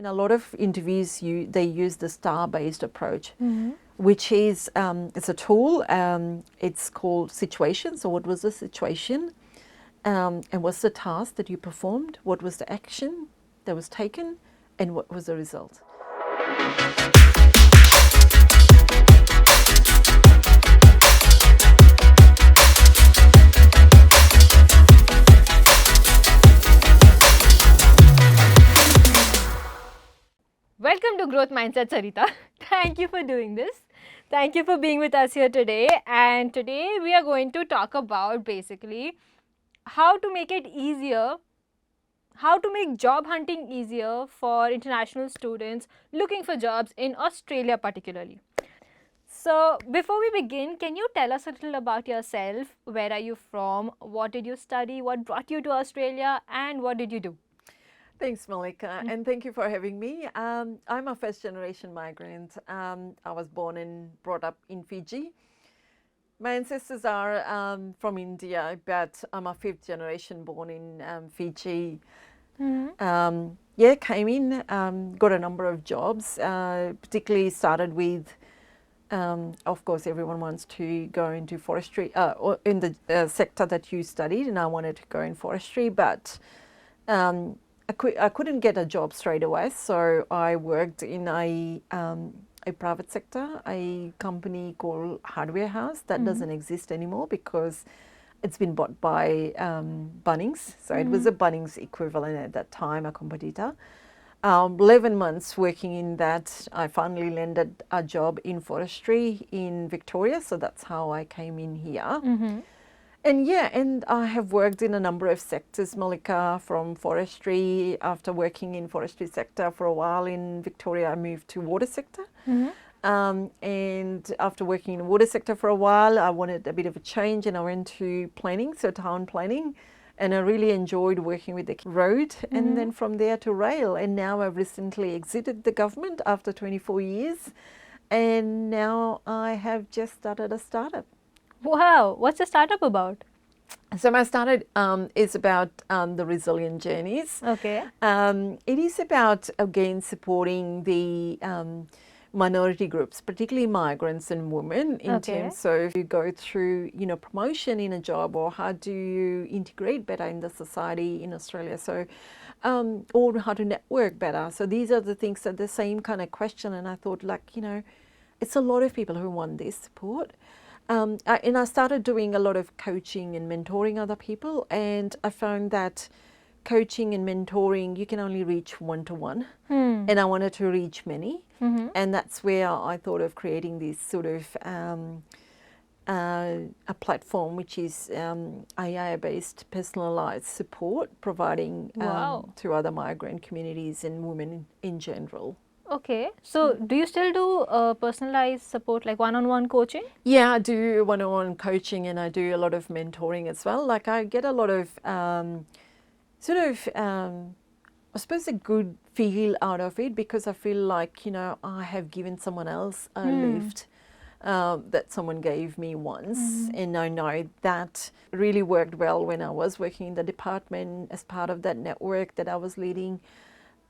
In a lot of interviews, they use the star-based approach, which is it's a tool. It's called situation. So, what was the situation, and what's the task that you performed? What was the action that was taken, and what was the result? Welcome to Growth Mindset, Sarita. Thank you for doing this. Thank you for being with us here today. And today we are going to talk about basically how to make it easier, how to make job hunting easier for international students looking for jobs in Australia particularly. So before we begin, can you tell us a little about yourself? Where are you from? What did you study? What brought you to Australia? And what did you do? Thanks, Malika, and thank you for having me. I'm a first-generation migrant. I was born and brought up in Fiji. My ancestors are from India, but I'm a fifth generation born in Fiji. Came in, got a number of jobs, particularly started with, of course, everyone wants to go into forestry, or in the sector that you studied, and I wanted to go in forestry, but I couldn't get a job straight away, so I worked in a private sector, a company called Hardware House that doesn't exist anymore because it's been bought by Bunnings. So it was a Bunnings equivalent at that time, a competitor. 11 months working in that, I finally landed a job in forestry in Victoria. So that's how I came in here. And I have worked in a number of sectors, Malika, from forestry. After working in forestry sector for a while in Victoria, I moved to water sector. And after working in the water sector for a while, I wanted a bit of a change and I went to planning, so town planning. And I really enjoyed working with the road and then from there to rail. And now I've recently exited the government after 24 years. And now I have just started a startup. Wow, what's the startup about? So my startup is about the resilient journeys. Okay. It is about, again, supporting the minority groups, particularly migrants and women, in terms of you go through, promotion in a job, or how do you integrate better in the society in Australia. So, or how to network better. So these are the things that the same kind of question. And I thought, it's a lot of people who want this support. And I started doing a lot of coaching and mentoring other people, and I found that coaching and mentoring, you can only reach one-to-one, and I wanted to reach many, and that's where I thought of creating this sort of a platform which is AI-based personalised support, providing to other migrant communities and women in general. Okay, so do you still do personalized support, like one-on-one coaching? Yeah, I do one-on-one coaching and I do a lot of mentoring as well. Like I get a lot of I suppose a good feel out of it, because I feel like, I have given someone else a lift that someone gave me once. And I know that really worked well when I was working in the department as part of that network that I was leading.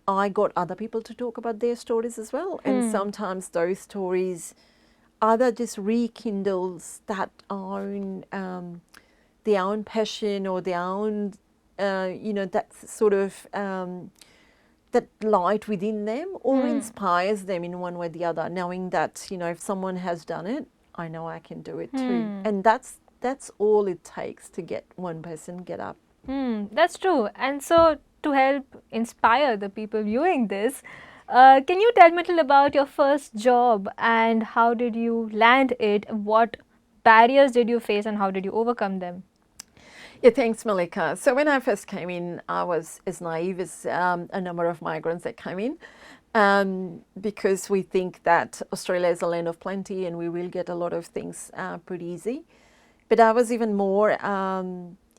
I got other people to talk about their stories as well. And sometimes those stories either just rekindles that own, their own passion or their own, that sort of, that light within them, or inspires them in one way or the other, knowing that, if someone has done it, I know I can do it too. And that's all it takes to get one person get up. That's true. And so to help inspire the people viewing this, can you tell me a little about your first job and how did you land it? What barriers did you face and how did you overcome them? Yeah, thanks, Malika. So when I first came in, I was as naive as a number of migrants that came in, because we think that Australia is a land of plenty and we will get a lot of things pretty easy. But I was even more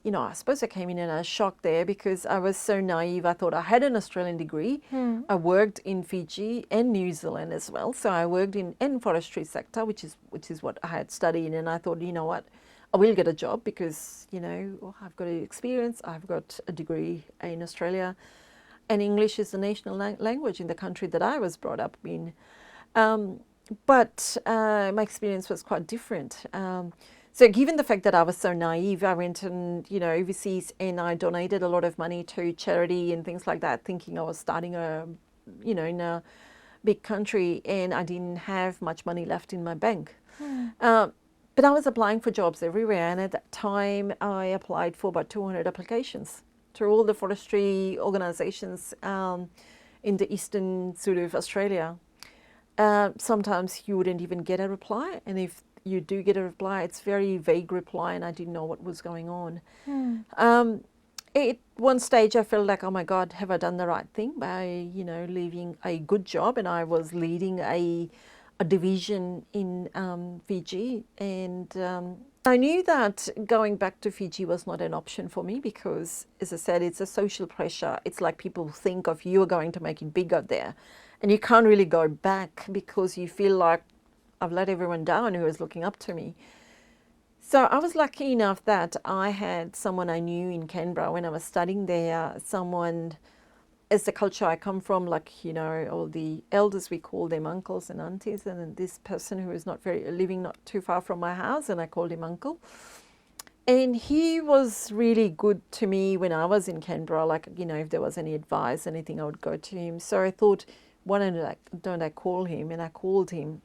I suppose I came in and I was shocked there because I was so naive. I thought I had an Australian degree. I worked in Fiji and New Zealand as well. So I worked in forestry sector, which is what I had studied. And I thought, you know what, I will get a job because, I've got experience. I've got a degree in Australia. and English is the national language in the country that I was brought up in. But my experience was quite different. So given the fact that I was so naive, I went and, overseas, and I donated a lot of money to charity and things like that, thinking I was starting in a big country, and I didn't have much money left in my bank. But I was applying for jobs everywhere, and at that time I applied for about 200 applications to all the forestry organizations in the eastern sort of Australia. Sometimes you wouldn't even get a reply, and if you do get a reply, it's very vague reply, and I didn't know what was going on. At one stage I felt like, oh my God, have I done the right thing by, leaving a good job? And I was leading a division in Fiji, and I knew that going back to Fiji was not an option for me because, as I said, it's a social pressure. It's like people think of you are going to make it bigger there, and you can't really go back because you feel like I've let everyone down who was looking up to me. So I was lucky enough that I had someone I knew in Canberra when I was studying there, someone, as the culture I come from, like, all the elders, we call them uncles and aunties, and then this person who is living not too far from my house, and I called him uncle. And he was really good to me when I was in Canberra, like, if there was any advice, anything, I would go to him. So I thought, why don't I call him? And I called him.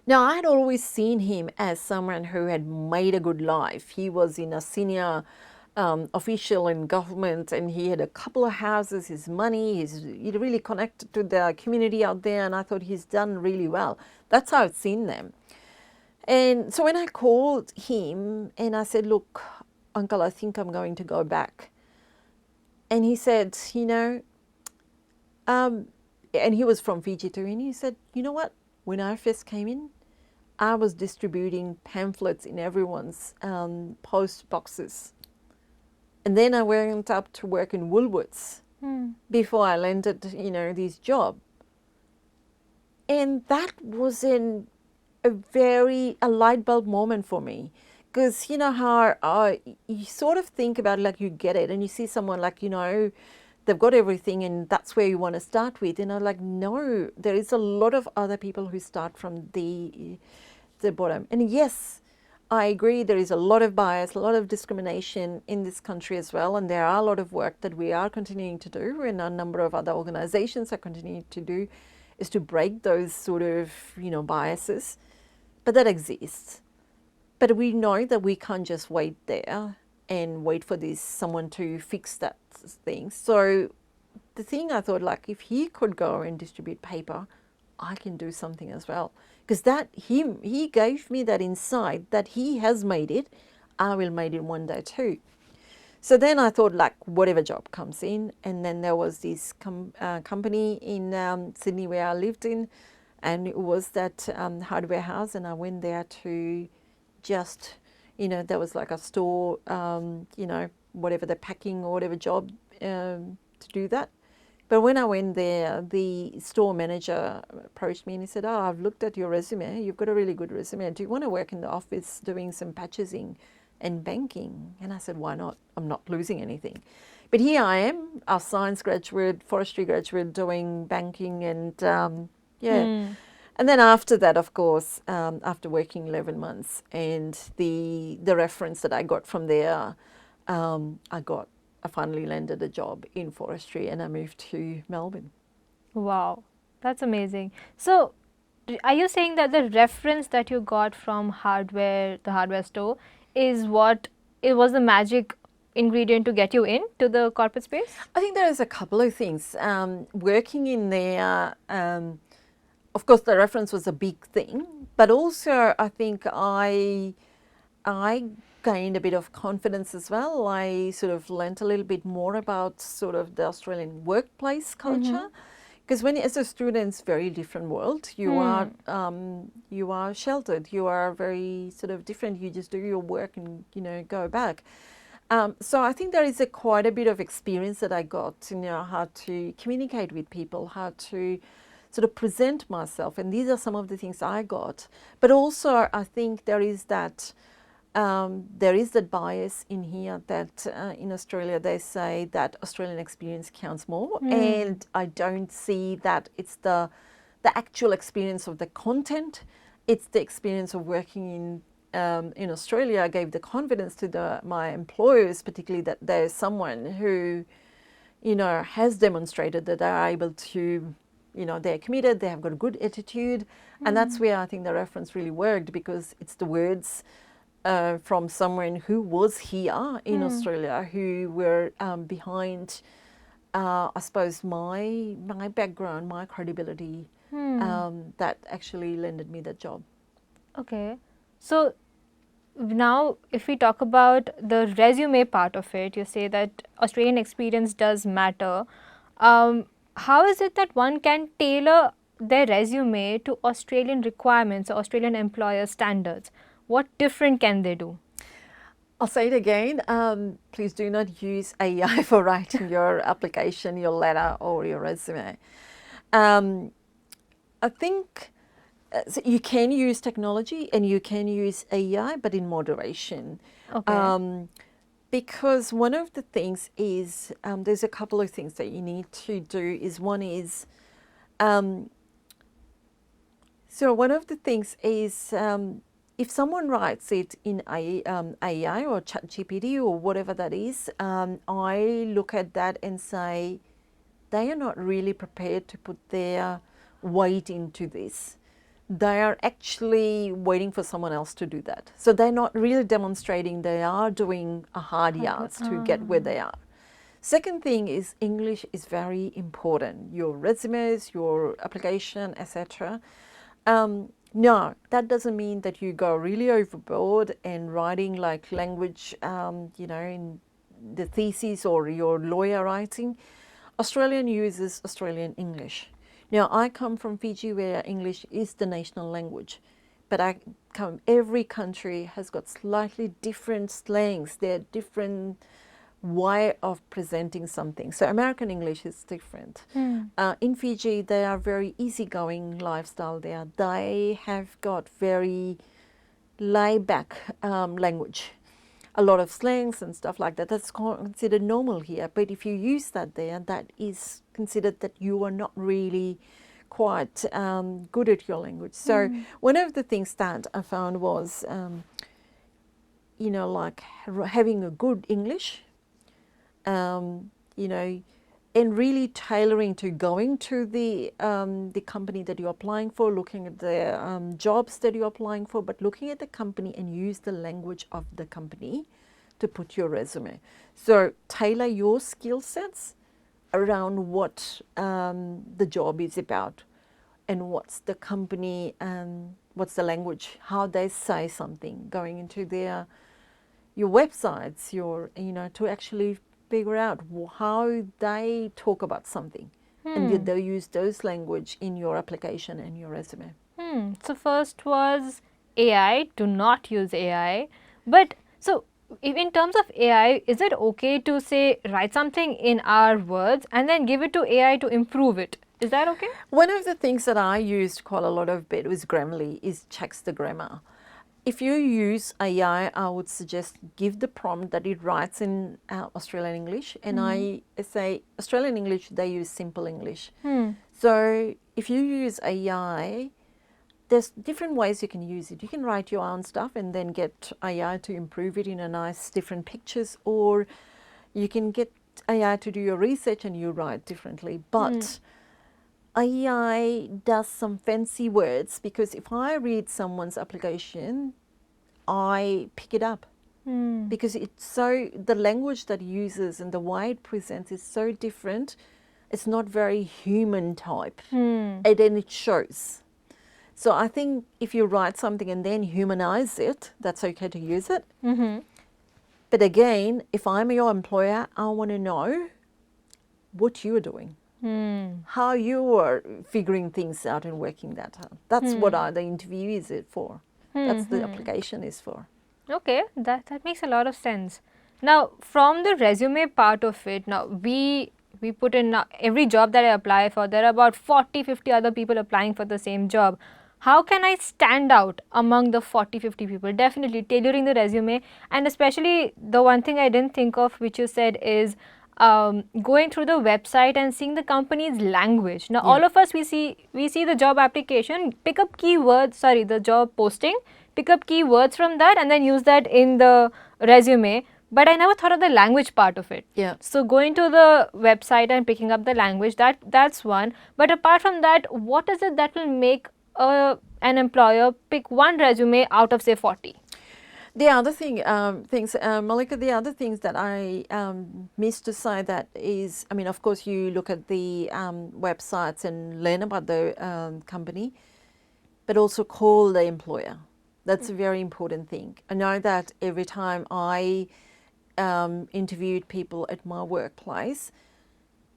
Now, I had always seen him as someone who had made a good life. He was in a senior official in government, and he had a couple of houses, his money, he really connected to the community out there, and I thought he's done really well. That's how I've seen them. And so when I called him and I said, look, uncle, I think I'm going to go back. And he said, and he was from Fiji too, and he said, you know what? When I first came in, I was distributing pamphlets in everyone's post boxes. And then I went up to work in Woolworths before I landed, this job. And that was a light bulb moment for me. Because you know how you sort of think about it like you get it, and you see someone like, they've got everything and that's where you want to start with. And I'm like, no, there is a lot of other people who start from the bottom. And yes, I agree, there is a lot of bias, a lot of discrimination in this country as well. And there are a lot of work that we are continuing to do, and a number of other organizations are continuing to do, is to break those sort of, biases. But that exists. But we know that we can't just wait there and wait for someone to fix that thing. So the thing I thought, like, if he could go and distribute paper, I can do something as well. Because he gave me that insight that he has made it, I will make it one day too. So then I thought, like, whatever job comes in. And then there was this company in Sydney where I lived in, and it was that hardware house, and I went there to just, there was like a store, whatever the packing or whatever job to do that. But when I went there, the store manager approached me and he said, oh, I've looked at your resume. You've got a really good resume. Do you want to work in the office doing some purchasing and banking? And I said, why not? I'm not losing anything. But here I am, a science graduate, forestry graduate, doing banking and And then after that, of course, after working 11 months and the reference that I got from there, I finally landed a job in forestry and I moved to Melbourne. Wow, that's amazing. So are you saying that the reference that you got from the hardware store, is what it was the magic ingredient to get you into the corporate space? I think there is a couple of things. Working in there, of course, the reference was a big thing, but also I think I gained a bit of confidence as well. I sort of learnt a little bit more about sort of the Australian workplace culture, because when as a student, it's a very different world. You are sheltered. You are very sort of different. You just do your work and go back. So I think there is quite a bit of experience that I got, how to communicate with people, how to sort of present myself, and these are some of the things I got. But also, I think there is that there is that bias in here that in Australia they say that Australian experience counts more, and I don't see that it's the actual experience of the content. It's the experience of working in Australia gave the confidence to my employers, particularly that there's someone who, you know, has demonstrated that they're able to, you know, they're committed, they have got a good attitude, and that's where I think the reference really worked, because it's the words from someone who was here in Australia, who were behind, I suppose, my background, my credibility, that actually landed me that job. Okay. So now if we talk about the resume part of it, you say that Australian experience does matter. How is it that one can tailor their resume to Australian requirements or Australian employer standards? What different can they do? I'll say it again. Please do not use AI for writing your application, your letter, or your resume. I think so you can use technology and you can use AI, but in moderation. Okay. Because one of the things is, there's a couple of things that you need to do. One is, so one of the things is, if someone writes it in AI or ChatGPT or whatever that is, I look at that and say, they are not really prepared to put their weight into this. They are actually waiting for someone else to do that. So they're not really demonstrating they are doing a hard yards to get where they are. Second thing is, English is very important. Your resumes, your application, etc. No, that doesn't mean that you go really overboard and writing like language, you know, in the thesis or your lawyer writing. Australian uses Australian English. Now, I come from Fiji, where English is the national language, but every country has got slightly different slangs. They're different way of presenting something. So American English is different. In Fiji, they are very easygoing lifestyle there. They have got very laid-back language. A lot of slangs and stuff like that. That's considered normal here. But if you use that there, that is considered that you are not really quite good at your language. So one of the things that I found was, you know, like having a good English, you know, and really tailoring to going to the company that you're applying for, looking at the jobs that you're applying for, but looking at the company and use the language of the company to put your resume. So tailor your skill sets around what the job is about, and what's the company and what's the language, how they say something, going into your websites, you know, to actually figure out how they talk about something, and they'll use those language in your application and your resume. So first was AI, do not use AI. But so in terms of AI, is it okay to say write something in our words and then give it to AI to improve it? Is that okay? One of the things that I used quite a lot of bit with Grammarly is checks the grammar. If you use AI, I would suggest give the prompt that it writes in Australian English, and I say Australian English, they use simple English. So if you use AI, there's different ways you can use it. You can write your own stuff and then get AI to improve it in a nice different pictures, or you can get AI to do your research and you write differently. But AI does some fancy words, because if I read someone's application, I pick it up, because it's so, the language that it uses and the way it presents is so different. It's not very human type, and then it shows. So I think if you write something and then humanize it, that's okay to use it. But again, if I'm your employer, I want to know what you're doing. How you are figuring things out and working that out. That's what the interview is it for. That's the application is for. Okay, that makes a lot of sense. Now, from the resume part of it, now we put in every job that I apply for, there are about 40, 50 other people applying for the same job. how can I stand out among the 40-50 people? Definitely tailoring the resume, and especially the one thing I didn't think of, which you said, is going through the website and seeing the company's language. Now, all of us, we see the job application, pick up keywords, sorry, the job posting, pick up keywords from that, and then use that in the resume. But I never thought of the language part of it. Yeah. So going to the website and picking up the language, that's one. But apart from that, what is it that will make an employer pick one resume out of say 40? The other Malika, the other things that I missed to say that is, I mean, of course, you look at the websites and learn about the company, but also call the employer. That's a very important thing. I know that every time I interviewed people at my workplace,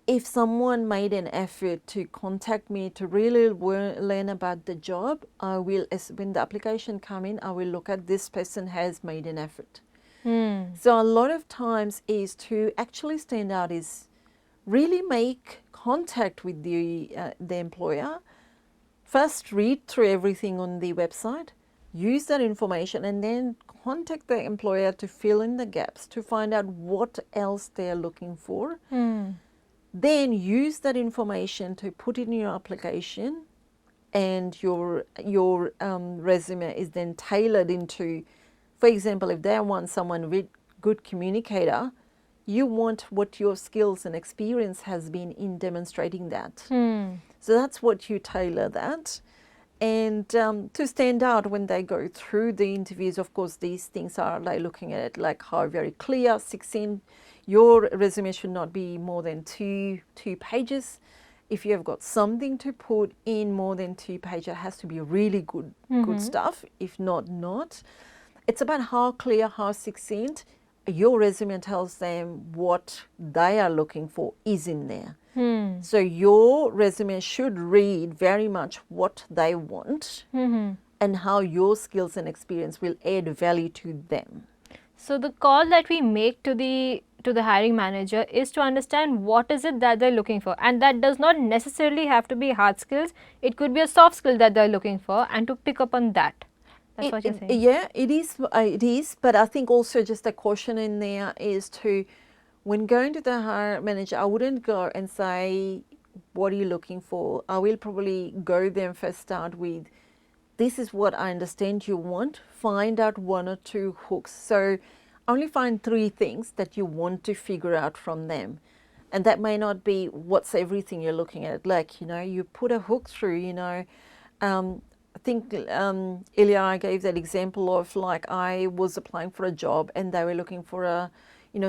if someone made an effort to contact me to really learn about the job, I will, when the application come in, I will look at this person has made an effort. So a lot of times is to actually stand out is really make contact with the employer. First, read through everything on the website, use that information, and then contact the employer to fill in the gaps, to find out what else they're looking for. Then use that information to put in your application, and your resume is then tailored into, for example, if they want someone with good communicator, you want what your skills and experience has been in demonstrating that. So that's what you tailor that. And to stand out when they go through the interviews, of course, these things are like looking at it like how very clear, succinct. Your resume should not be more than two pages. If you have got something to put in more than 2 pages, it has to be really good stuff. If not. It's about how clear, how succinct your resume tells them what they are looking for is in there. So your resume should read very much what they want and how your skills and experience will add value to them. So the call that we make to the hiring manager is to understand what is it that they're looking for, and that does not necessarily have to be hard skills. It could be a soft skill that they're looking for, and to pick up on that. That's what you're saying. Yeah, it is. But I think also just a caution in there is to, when going to the hiring manager, I wouldn't go and say, what are you looking for? I will probably go there and first start with, this is what I understand you want. Find out 1 or 2 hooks. So only find 3 things that you want to figure out from them. And that may not be what's everything you're looking at. Like, you put a hook through, I think Ilya gave that example of, like, I was applying for a job and they were looking for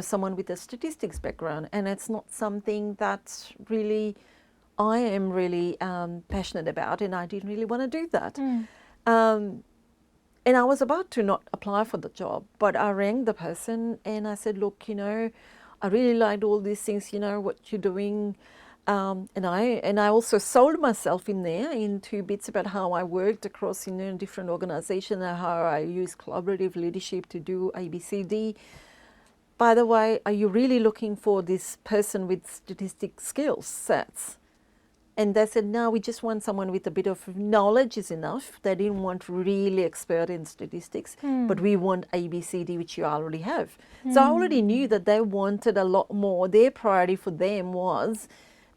someone with a statistics background, and it's not something that really I am really passionate about, and I didn't really want to do that. And I was about to not apply for the job, but I rang the person and I said, look, I really liked all these things, what you're doing. And I also sold myself in there in 2 bits about how I worked across different organizations and how I use collaborative leadership to do ABCD. By the way, are you really looking for this person with statistic skill sets? And they said, no, we just want someone with a bit of knowledge is enough. They didn't want really expert in statistics, but we want ABCD, which you already have. So I already knew that they wanted a lot more. Their priority for them was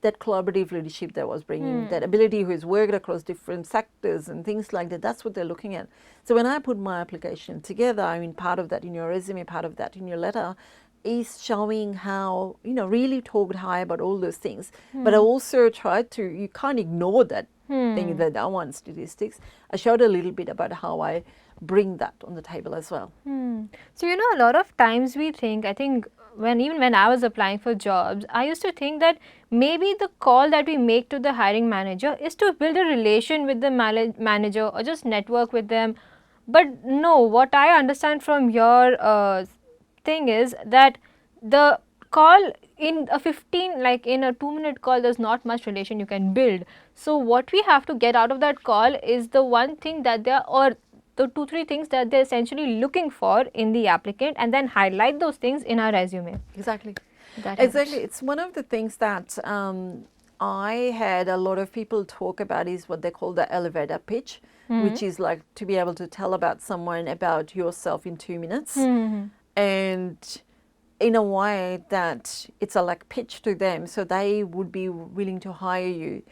that collaborative leadership that was bringing, that ability who has worked across different sectors and things like that. That's what they're looking at. So when I put my application together, I mean, part of that in your resume, part of that in your letter, is showing how, really talked high about all those things. But I also tried to, you can't ignore that thing that I want statistics. I showed a little bit about how I bring that on the table as well. So, a lot of times we think, I think even when I was applying for jobs, I used to think that maybe the call that we make to the hiring manager is to build a relation with the manager or just network with them. But no, what I understand from your thing is that the call in a 2-minute call, there's not much relation you can build. So what we have to get out of that call is the one thing that the 2-3 things that they're essentially looking for in the applicant, and then highlight those things in our resume. Exactly. Exactly. It's one of the things that I had a lot of people talk about is what they call the elevator pitch, which is like to be able to tell about someone about yourself in 2 minutes, and in a way that it's a like pitch to them, so they would be willing to hire you.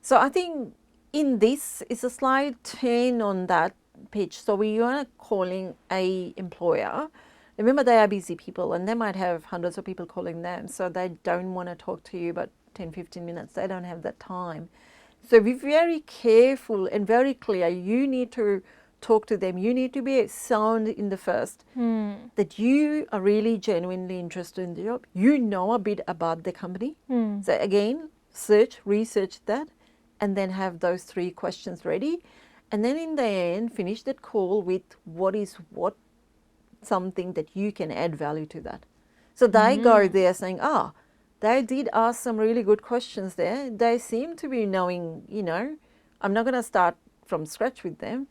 So I think in this is a slight turn on that pitch. So we are calling a employer. Remember, they are busy people and they might have hundreds of people calling them. So they don't want to talk to you but 10, 15 minutes. They don't have that time. So be very careful and very clear. You need to talk to them. You need to be sound in the first, that you are really genuinely interested in the job. You know a bit about the company. So again, research that, and then have those 3 questions ready. And then in the end, finish that call with something that you can add value to that. So they go there saying, they did ask some really good questions there. They seem to be knowing, I'm not going to start from scratch with them.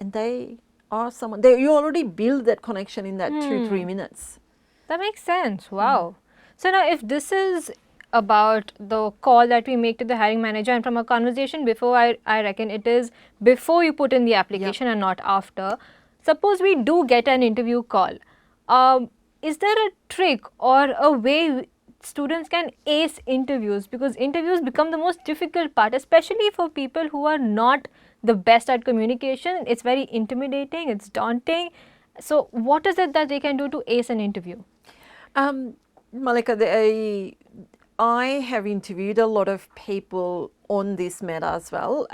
And they are someone, you already build that connection in that 2-3 minutes. That makes sense. Wow. So now if this is about the call that we make to the hiring manager, and from a conversation before, I reckon it is before you put in the application and not after. Suppose we do get an interview call. Is there a trick or a way students can ace interviews? Because interviews become the most difficult part, especially for people who are not the best at communication. It's very intimidating, it's daunting. So what is it that they can do to ace an interview? Malika, I have interviewed a lot of people on this matter as well.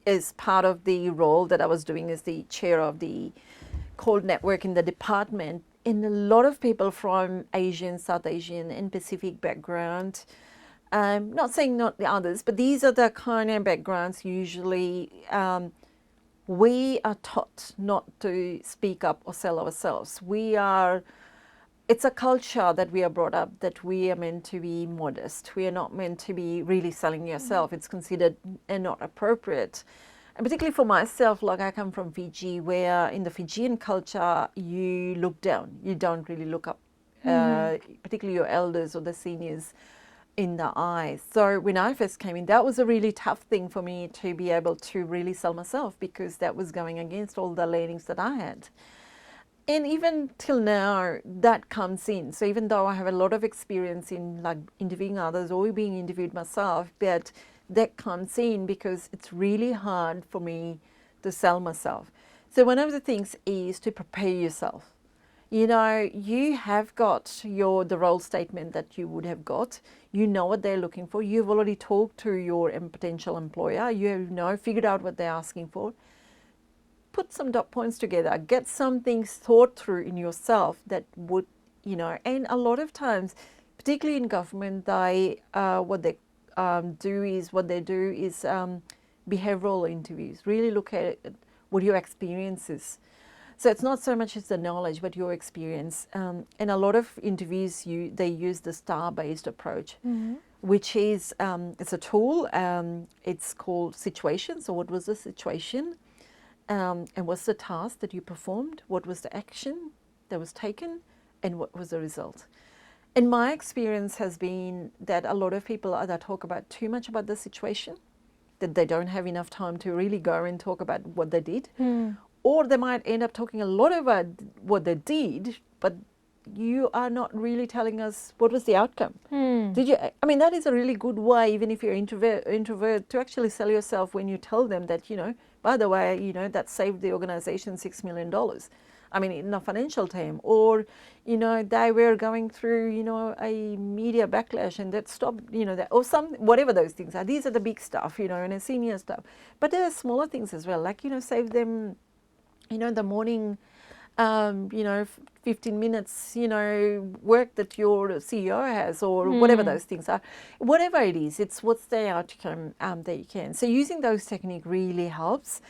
As part of the role that I was doing as the chair of the call network in the department, and a lot of people from Asian, South Asian and Pacific background, not saying not the others, but these are the kind of backgrounds usually we are taught not to speak up or sell ourselves. It's a culture that we are brought up that we are meant to be modest. We are not meant to be really selling yourself. It's considered not appropriate. And particularly for myself, like I come from Fiji, where in the Fijian culture, you look down. You don't really look up, particularly your elders or the seniors in the eyes. So when I first came in, that was a really tough thing for me to be able to really sell myself, because that was going against all the learnings that I had. And even till now, that comes in. So even though I have a lot of experience in like interviewing others or being interviewed myself, but that comes in because it's really hard for me to sell myself. So one of the things is to prepare yourself. You have got the role statement that you would have got. You know what they're looking for. You've already talked to your potential employer. You have figured out what they're asking for. Put some dot points together, get some things thought through in yourself that would, and a lot of times, particularly in government, what they do is behavioral interviews. Really look at what your experience is. So it's not so much as the knowledge, but your experience. And a lot of interviews, they use the star-based approach, which is, it's a tool. It's called situation. So what was the situation? And what's the task that you performed? What was the action that was taken? And what was the result? And my experience has been that a lot of people either talk about too much about the situation, that they don't have enough time to really go and talk about what they did, or they might end up talking a lot about what they did, but you are not really telling us what was the outcome. Did you? I mean, that is a really good way, even if you're introvert, to actually sell yourself when you tell them that, by the way, that saved the organization $6 million. I mean, in a financial term, or, they were going through, a media backlash and that stopped, that, or whatever those things are. These are the big stuff, and the senior stuff. But there are smaller things as well, like, save them, the morning, 15 minutes, work that your CEO has, or whatever those things are. Whatever it is, it's what's the outcome that you can. So using those techniques really helps.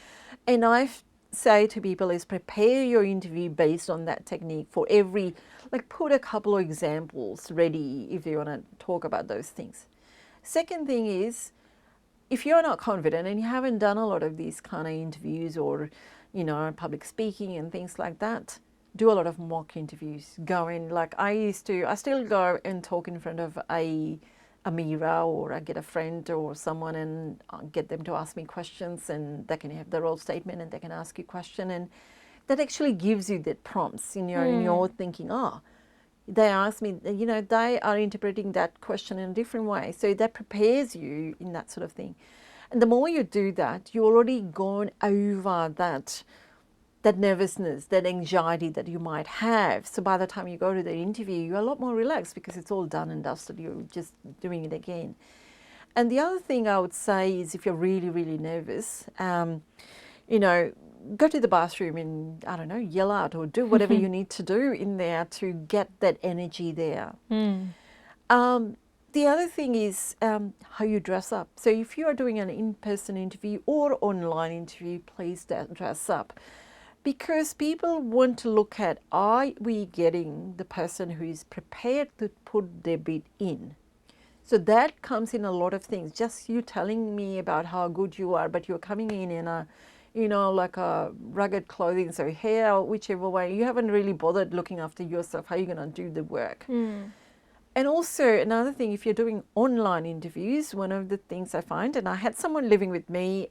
And I say to people is prepare your interview based on that technique for every, put a couple of examples ready if you want to talk about those things. Second thing is, if you're not confident and you haven't done a lot of these kind of interviews or, public speaking and things like that, do a lot of mock interviews. Go in, I still go and talk in front of a a mirror, or I get a friend or someone and get them to ask me questions, and they can have the role statement and they can ask you a question, and that actually gives you that prompts in your thinking. Oh, they ask me, you know, they are interpreting that question in a different way, so that prepares you in that sort of thing. And the more you do that, you're already gone over that nervousness, that anxiety that you might have. So by the time you go to the interview, you're a lot more relaxed because it's all done and dusted. You're just doing it again. And the other thing I would say is, if you're really, really nervous, you know, go to the bathroom and, I don't know, yell out or do whatever you need to do in there to get that energy there. The other thing is how you dress up. So if you are doing an in-person interview or online interview, please dress up. Because people want to look at, are we getting the person who is prepared to put their bit in? So that comes in a lot of things. Just you telling me about how good you are, but you're coming in a, you know, like a rugged clothing, so hair, whichever way, you haven't really bothered looking after yourself. How are you going to do the work? And also another thing, if you're doing online interviews, one of the things I find, and I had someone living with me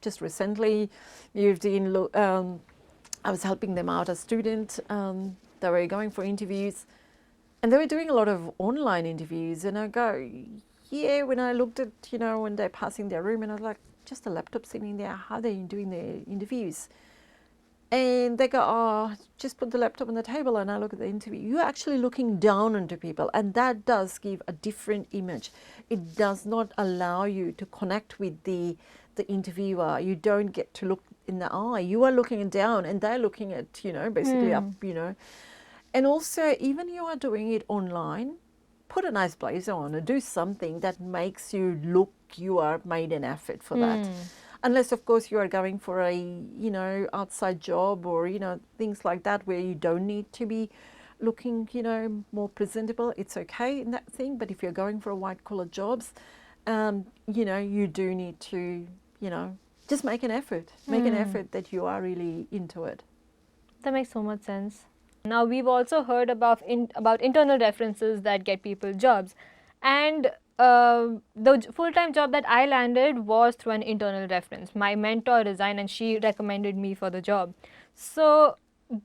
just recently, moved in, I was helping them out, a student, they were going for interviews, and they were doing a lot of online interviews, and I go, yeah, when I looked at, you know, when they're passing their room, and I was like, just a laptop sitting there, how are they doing their interviews? And they go, oh, just put the laptop on the table, and I look at the interview. You're actually looking down onto people, and that does give a different image. It does not allow you to connect with the interviewer. You don't get to look in the eye. You are looking down, and they're looking at, you know, basically up, you know. And also, even you are doing it online, put a nice blazer on or do something that makes you look you are made an effort for that. Unless, of course, you are going for a, you know, outside job or, you know, things like that where you don't need to be looking, you know, more presentable. It's okay in that thing. But if you're going for white collar jobs, you know, you do need to, you know, just make an effort. Make an effort that you are really into it. That makes so much sense. Now, we've also heard about internal references that get people jobs. And the full-time job that I landed was through an internal reference. My mentor resigned and she recommended me for the job. So,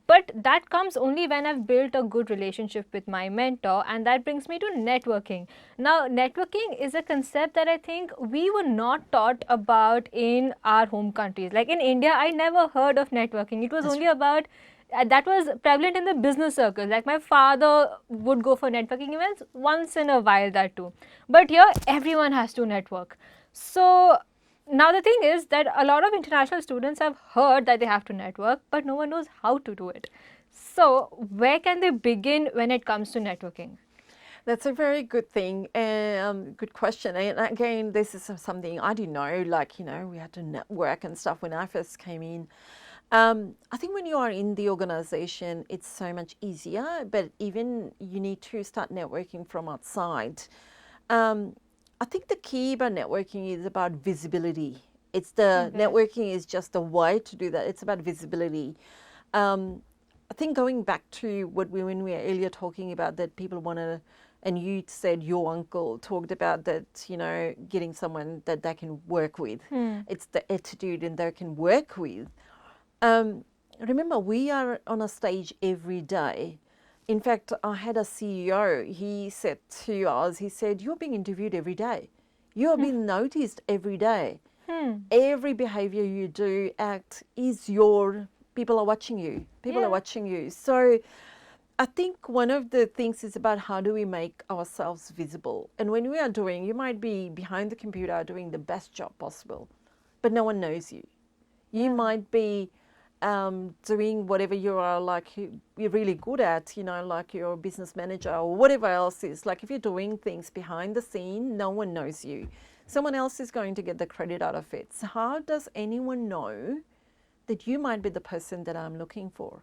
but that comes only when I've built a good relationship with my mentor, and that brings me to networking. Now, networking is a concept that I think we were not taught about in our home countries. Like in India, I never heard of networking. It was only about that was prevalent in the business circles. Like my father would go for networking events once in a while, that too. But here, everyone has to network. So now the thing is that a lot of international students have heard that they have to network, but no one knows how to do it. So where can they begin when it comes to networking? That's a very good thing, and good question. And again, this is something I didn't know. Like, you know, we had to network and stuff when I first came in. I think when you are in the organization, it's so much easier, but even you need to start networking from outside. I think the key about networking is about visibility. It's the networking is just a way to do that. It's about visibility. I think going back to what when we were earlier talking about that people want to, and you said your uncle talked about that, you know, getting someone that they can work with. It's the attitude and they can work with. Remember, we are on a stage every day. In fact, I had a CEO, he said to us, he said, you're being interviewed every day. You're being noticed every day. Every behavior you do, act, is people are watching you. People are watching you. So I think one of the things is about how do we make ourselves visible. And when we are doing, you might be behind the computer doing the best job possible, but no one knows you. You might be doing whatever you are like you're really good at, you know, like you're a business manager or whatever else is. Like if you're doing things behind the scene, no one knows you. Someone else is going to get the credit out of it. So how does anyone know that you might be the person that I'm looking for?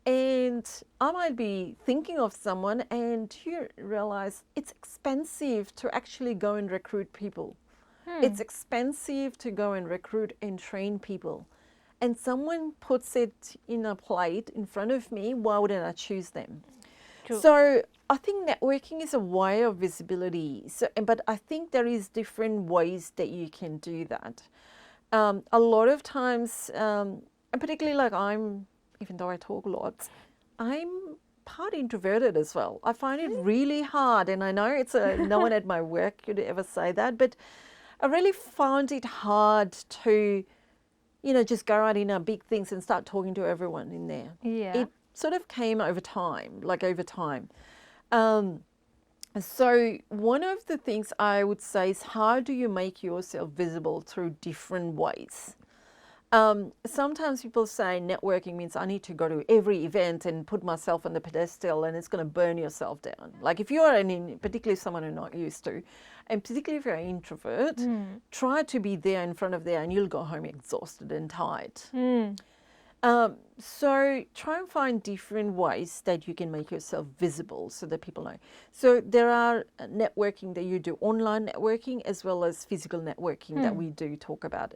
And I might be thinking of someone and you realize it's expensive to actually go and recruit people. It's expensive to go and recruit and train people. And someone puts it in a plate in front of me, why wouldn't I choose them? True. So I think networking is a way of visibility. So, but I think there is different ways that you can do that. A lot of times, and particularly like even though I talk lots, I'm part introverted as well. I find it really hard, and I know no one at my work could ever say that, but I really found it hard to, just go out in big things and start talking to everyone in there. Yeah. It sort of came over time, So one of the things I would say is, how do you make yourself visible through different ways? Sometimes people say networking means I need to go to every event and put myself on the pedestal, and it's going to burn yourself down. Like if you're particularly someone who's not used to, and particularly if you're an introvert, try to be there in front of there and you'll go home exhausted and tired. So try and find different ways that you can make yourself visible so that people know. So there are networking that you do, online networking as well as physical networking that we do talk about.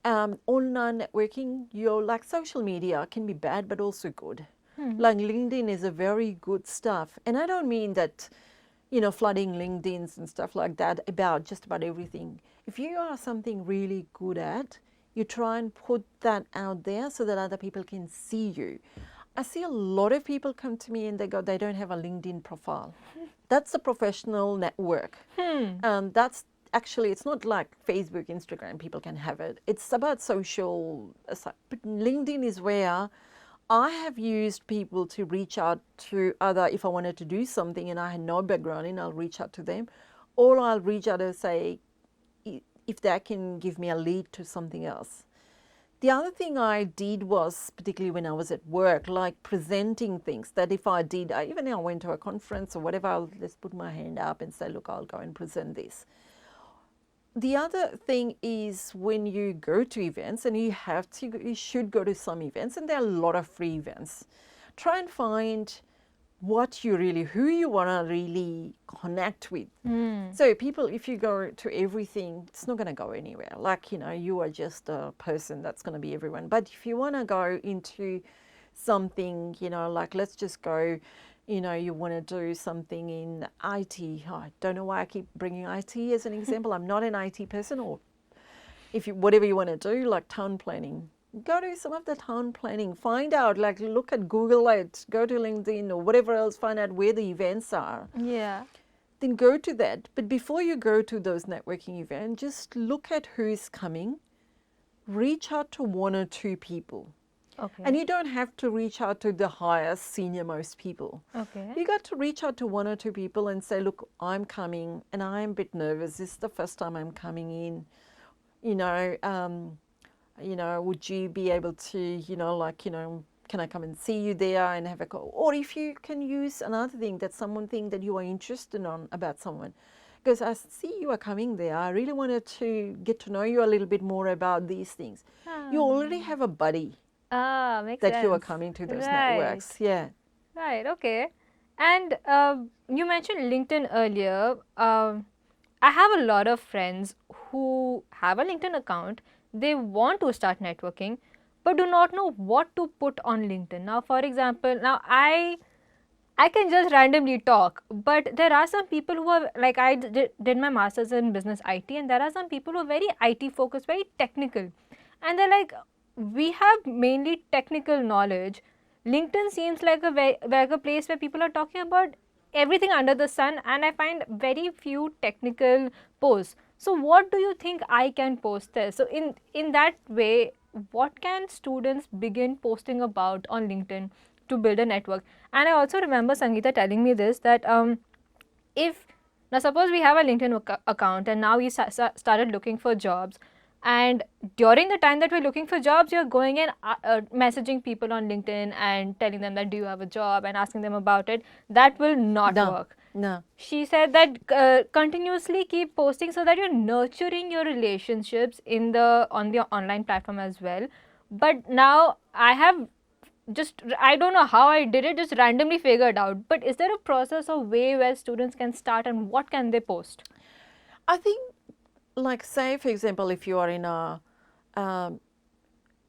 Online networking, like social media can be bad but also good. Like LinkedIn is a very good stuff. And I don't mean that, flooding LinkedIns and stuff like that about just about everything. If you are something really good at, you try and put that out there so that other people can see you. I see a lot of people come to me and they don't have a LinkedIn profile. That's a professional network. That's actually, it's not like Facebook, Instagram, people can have it. It's about social, but LinkedIn is where I have used people to reach out to if I wanted to do something and I had no background in, I'll reach out to them. Or I'll reach out and say, if they can give me a lead to something else. The other thing I did was, particularly when I was at work, like presenting things that if I did, even I went to a conference or whatever, I'll just put my hand up and say, look, I'll go and present this. The other thing is when you go to events, and you should go to some events, and there are a lot of free events. Try and find who you want to really connect with. So people, if you go to everything, it's not going to go anywhere. Like, you are just a person that's going to be everyone. But if you want to go into something, like let's just go, you want to do something in IT. I don't know why I keep bringing IT as an example. I'm not an IT person. Or whatever you want to do, like town planning. Go to some of the town planning, find out, like look at Google it, go to LinkedIn or whatever else, find out where the events are. Yeah. Then go to that. But before you go to those networking events, just look at who's coming, reach out to one or two people. Okay. And you don't have to reach out to the highest, senior most people. Okay. You got to reach out to one or two people and say, look, I'm coming and I'm a bit nervous. This is the first time I'm coming in. Would you be able to, can I come and see you there and have a call? Or if you can use another thing, that's something that you are interested in about someone. Because I see you are coming there. I really wanted to get to know you a little bit more about these things. You already have a buddy Makes that sense. you are coming to those networks. Yeah. Right, okay. And you mentioned LinkedIn earlier. I have a lot of friends who have a LinkedIn account. They want to start networking, but do not know what to put on LinkedIn. Now, for example, I can just randomly talk, but there are some people who are like, I did my master's in business IT, and there are some people who are very IT focused, very technical, and they're like, we have mainly technical knowledge. LinkedIn seems like a place where people are talking about everything under the sun, and I find very few technical posts. So what do you think I can post there? So in that way, what can students begin posting about on LinkedIn to build a network? And I also remember Sangeeta telling me this, that if now suppose we have a LinkedIn account and now we started looking for jobs, and during the time that we're looking for jobs, you're going and messaging people on LinkedIn and telling them that do you have a job and asking them about it, that will not work. No. She said that continuously keep posting so that you're nurturing your relationships on the online platform as well. But now I don't know how I did it, just randomly figured out. But is there a process or way where students can start, and what can they post? I think, like, say, for example, if you are in a,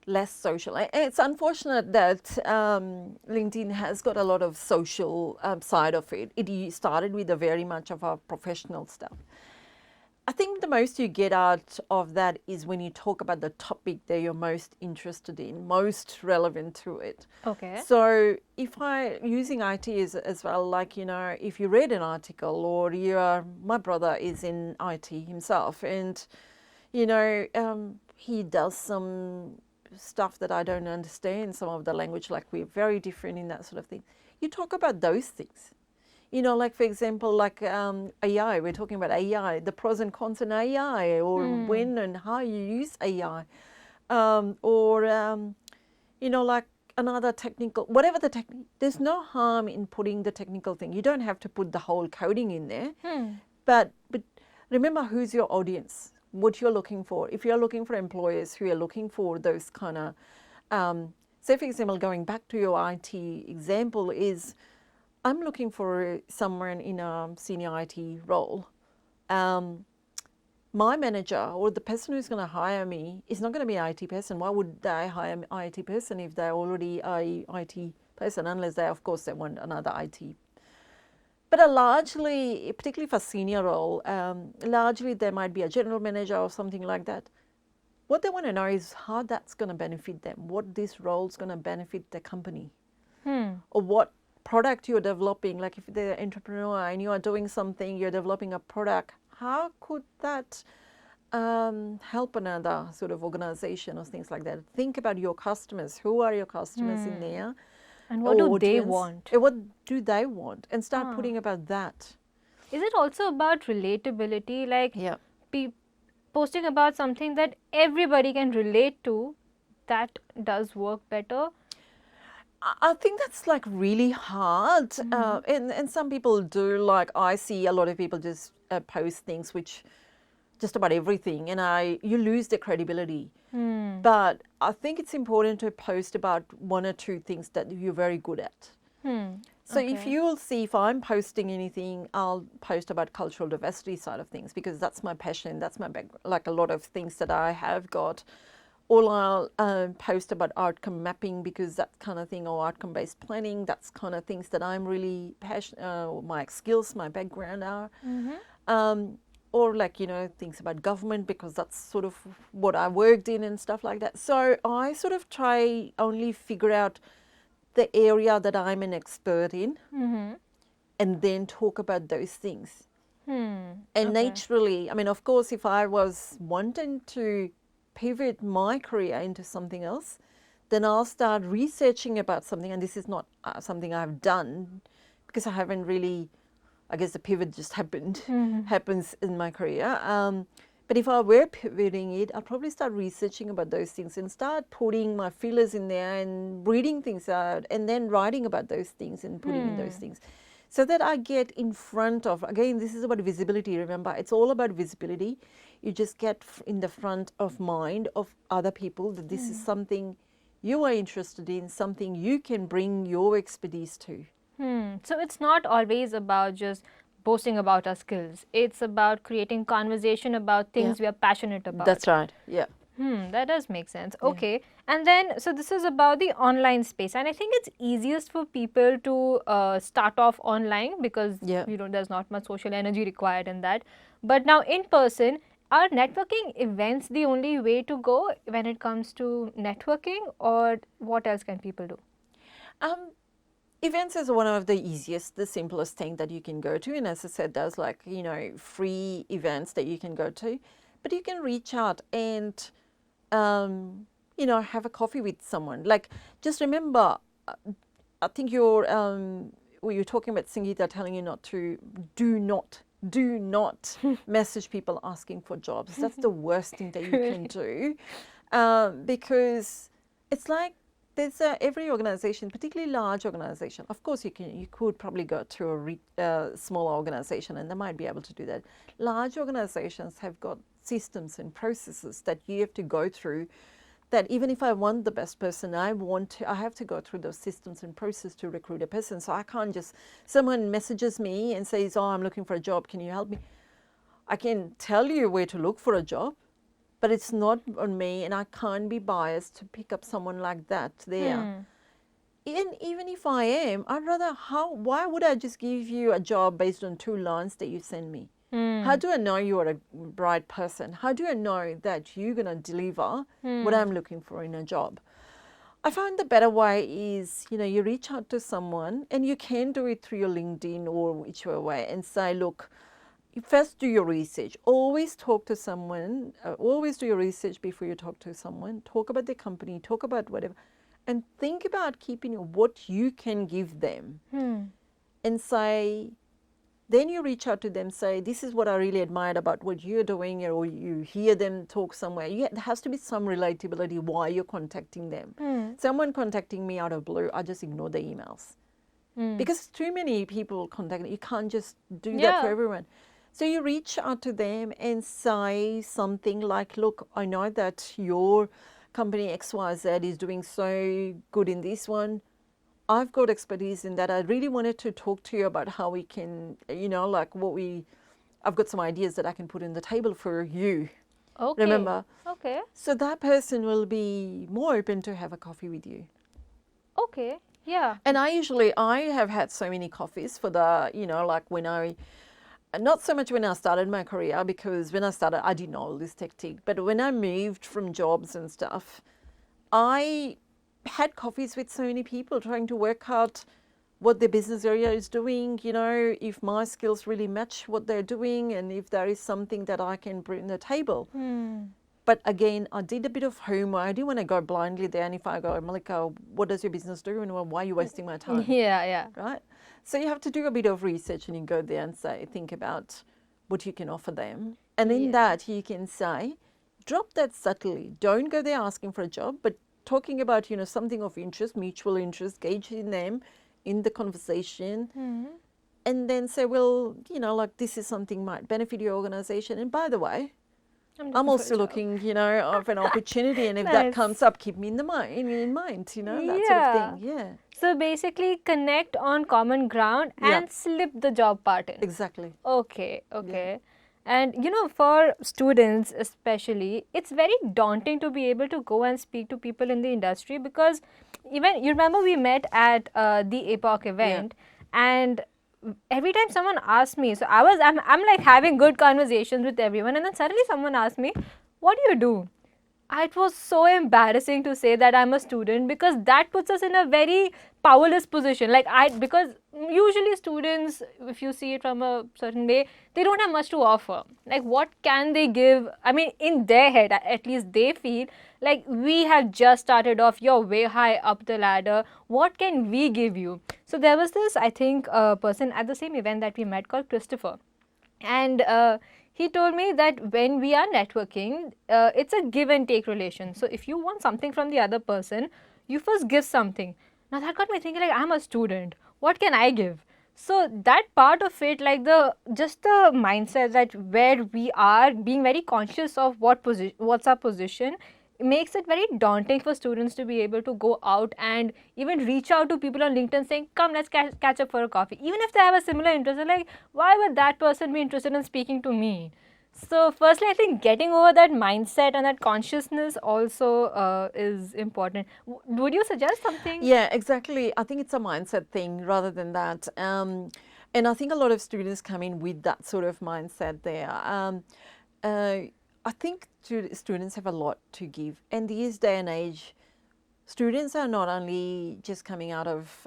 less social. It's unfortunate that LinkedIn has got a lot of social side of it. It started with a very much of our professional stuff. I think the most you get out of that is when you talk about the topic that you're most interested in, most relevant to it. Okay. So if using IT as well, like, if you read an article or my brother is in IT himself and, he does some stuff that I don't understand, some of the language, like we're very different in that sort of thing. You talk about those things. Like, for example, like AI, we're talking about AI, the pros and cons in AI, or when and how you use AI. Like another technical, whatever the technique, there's no harm in putting the technical thing. You don't have to put the whole coding in there. But remember who's your audience, what you're looking for. If you're looking for employers who are looking for those kind of, say, for example, going back to your IT example is, I'm looking for someone in a senior IT role. My manager or the person who's going to hire me is not going to be an IT person. Why would they hire an IT person if they're already an IT person, unless they, of course, they want another IT. But largely, particularly for senior role, largely there might be a general manager or something like that. What they want to know is how that's going to benefit them, what this role is going to benefit the company, or what product you're developing. Like if they're an entrepreneur and you are doing something, you're developing a product, how could that help another sort of organization or things like that? Think about your customers. Who are your customers in there? And what do they want? What do they want? And start putting about that. Is it also about relatability? Like Yeah. Posting about something that everybody can relate to, that does work better? I think that's like really hard. And some people do, like I see a lot of people just post things which just about everything, and you lose the credibility. But I think it's important to post about one or two things that you're very good at. So if you'll see, if I'm posting anything, I'll post about cultural diversity side of things, because that's my passion, that's my background, like a lot of things that I have got. Or I'll post about outcome mapping, because that kind of thing, or outcome-based planning, that's kind of things that I'm really passionate, my skills, my background are. Or like, things about government, because that's sort of what I worked in and stuff like that. So I sort of try only figure out the area that I'm an expert in, and then talk about those things. And naturally, I mean, of course, if I was wanting to pivot my career into something else, then I'll start researching about something. And this is not something I've done, because I haven't really, I guess the pivot just happens in my career. But if I were pivoting it, I'll probably start researching about those things and start putting my feelers in there and reading things out, and then writing about those things and putting in those things, so that I get in front of, again, this is about visibility. Remember, it's all about visibility. You just get in the front of mind of other people that this is something you are interested in, something you can bring your expertise to. So it's not always about just boasting about our skills. It's about creating conversation about things we are passionate about. That's right. Yeah. That does make sense. Okay. And then, so this is about the online space. And I think it's easiest for people to start off online, because, there's not much social energy required in that. But now in person, are networking events the only way to go when it comes to networking, or what else can people do? Events is one of the easiest, the simplest thing that you can go to. And as I said, there's like, free events that you can go to. But you can reach out and, have a coffee with someone. Like, just remember, I think you're talking about Sangeeta telling you do not message people asking for jobs. That's the worst thing that you can do, because it's like, there's every organization, particularly large organization. Of course, you could probably go to a smaller organization and they might be able to do that. Large organizations have got systems and processes that you have to go through, that even if I want the best person, I have to go through those systems and process to recruit a person. So I can't just, someone messages me and says, oh, I'm looking for a job, can you help me? I can tell you where to look for a job, but it's not on me, and I can't be biased to pick up someone like that there. Even if I am, I'd rather, why would I just give you a job based on 2 lines that you send me? How do I know you're a right person? How do I know that you're going to deliver what I'm looking for in a job? I find the better way is, you reach out to someone, and you can do it through your LinkedIn or whichever way, and say, look, you first do your research. Always talk to someone. Always do your research before you talk to someone. Talk about the company. Talk about whatever. And think about keeping what you can give them. And say, then you reach out to them, say, this is what I really admired about what you're doing, or you hear them talk somewhere. There has to be some relatability why you're contacting them. Someone contacting me out of blue, I just ignore the emails. Because too many people contacting, you can't just do that for everyone. So you reach out to them and say something like, look, I know that your company XYZ is doing so good in this one. I've got expertise in that. I really wanted to talk to you about how we can, I've got some ideas that I can put in the table for you. Okay. Remember? Okay. So that person will be more open to have a coffee with you. Okay. Yeah. And I have had so many coffees for not so much when I started my career, because when I started, I didn't know all this tactic. But when I moved from jobs and stuff, I had coffees with so many people trying to work out what their business area is doing, if my skills really match what they're doing, and if there is something that I can bring to the table. But again, I did a bit of homework. I didn't want to go blindly there. And if I go, Malika, what does your business do? And why are you wasting my time? Yeah. Right? So you have to do a bit of research, and you go there and think about what you can offer them. And in that, you can say, drop that subtly. Don't go there asking for a job, but talking about, something of interest, mutual interest, gauging them in the conversation. And then say, well, this is something might benefit your organization. And by the way, I'm also looking, of an opportunity, and if that comes up, keep me in mind, that sort of thing. Yeah. So basically, connect on common ground and slip the job part in. Exactly. Okay. And for students especially, it's very daunting to be able to go and speak to people in the industry, because even, you remember we met at the APOC event, and every time someone asked me, so I'm like having good conversations with everyone, and then suddenly someone asked me, what do you do? It was so embarrassing to say that I'm a student, because that puts us in a very powerless position. Because usually students, if you see it from a certain way, they don't have much to offer. Like, what can they give? I mean, in their head, at least they feel like, we have just started off, you're way high up the ladder. What can we give you? So there was this, I think, person at the same event that we met called Christopher. And he told me that when we are networking, it's a give and take relation. So if you want something from the other person, you first give something. Now that got me thinking, like, I'm a student, what can I give? So that part of it, like the mindset that where we are being very conscious of what's our position, it makes it very daunting for students to be able to go out and even reach out to people on LinkedIn saying, come, let's catch up for a coffee. Even if they have a similar interest, they're like, why would that person be interested in speaking to me? So firstly, I think getting over that mindset and that consciousness also is important. Would you suggest something? Yeah, exactly. I think it's a mindset thing rather than that. And I think a lot of students come in with that sort of mindset there. I think students have a lot to give. And these day and age, students are not only just coming out of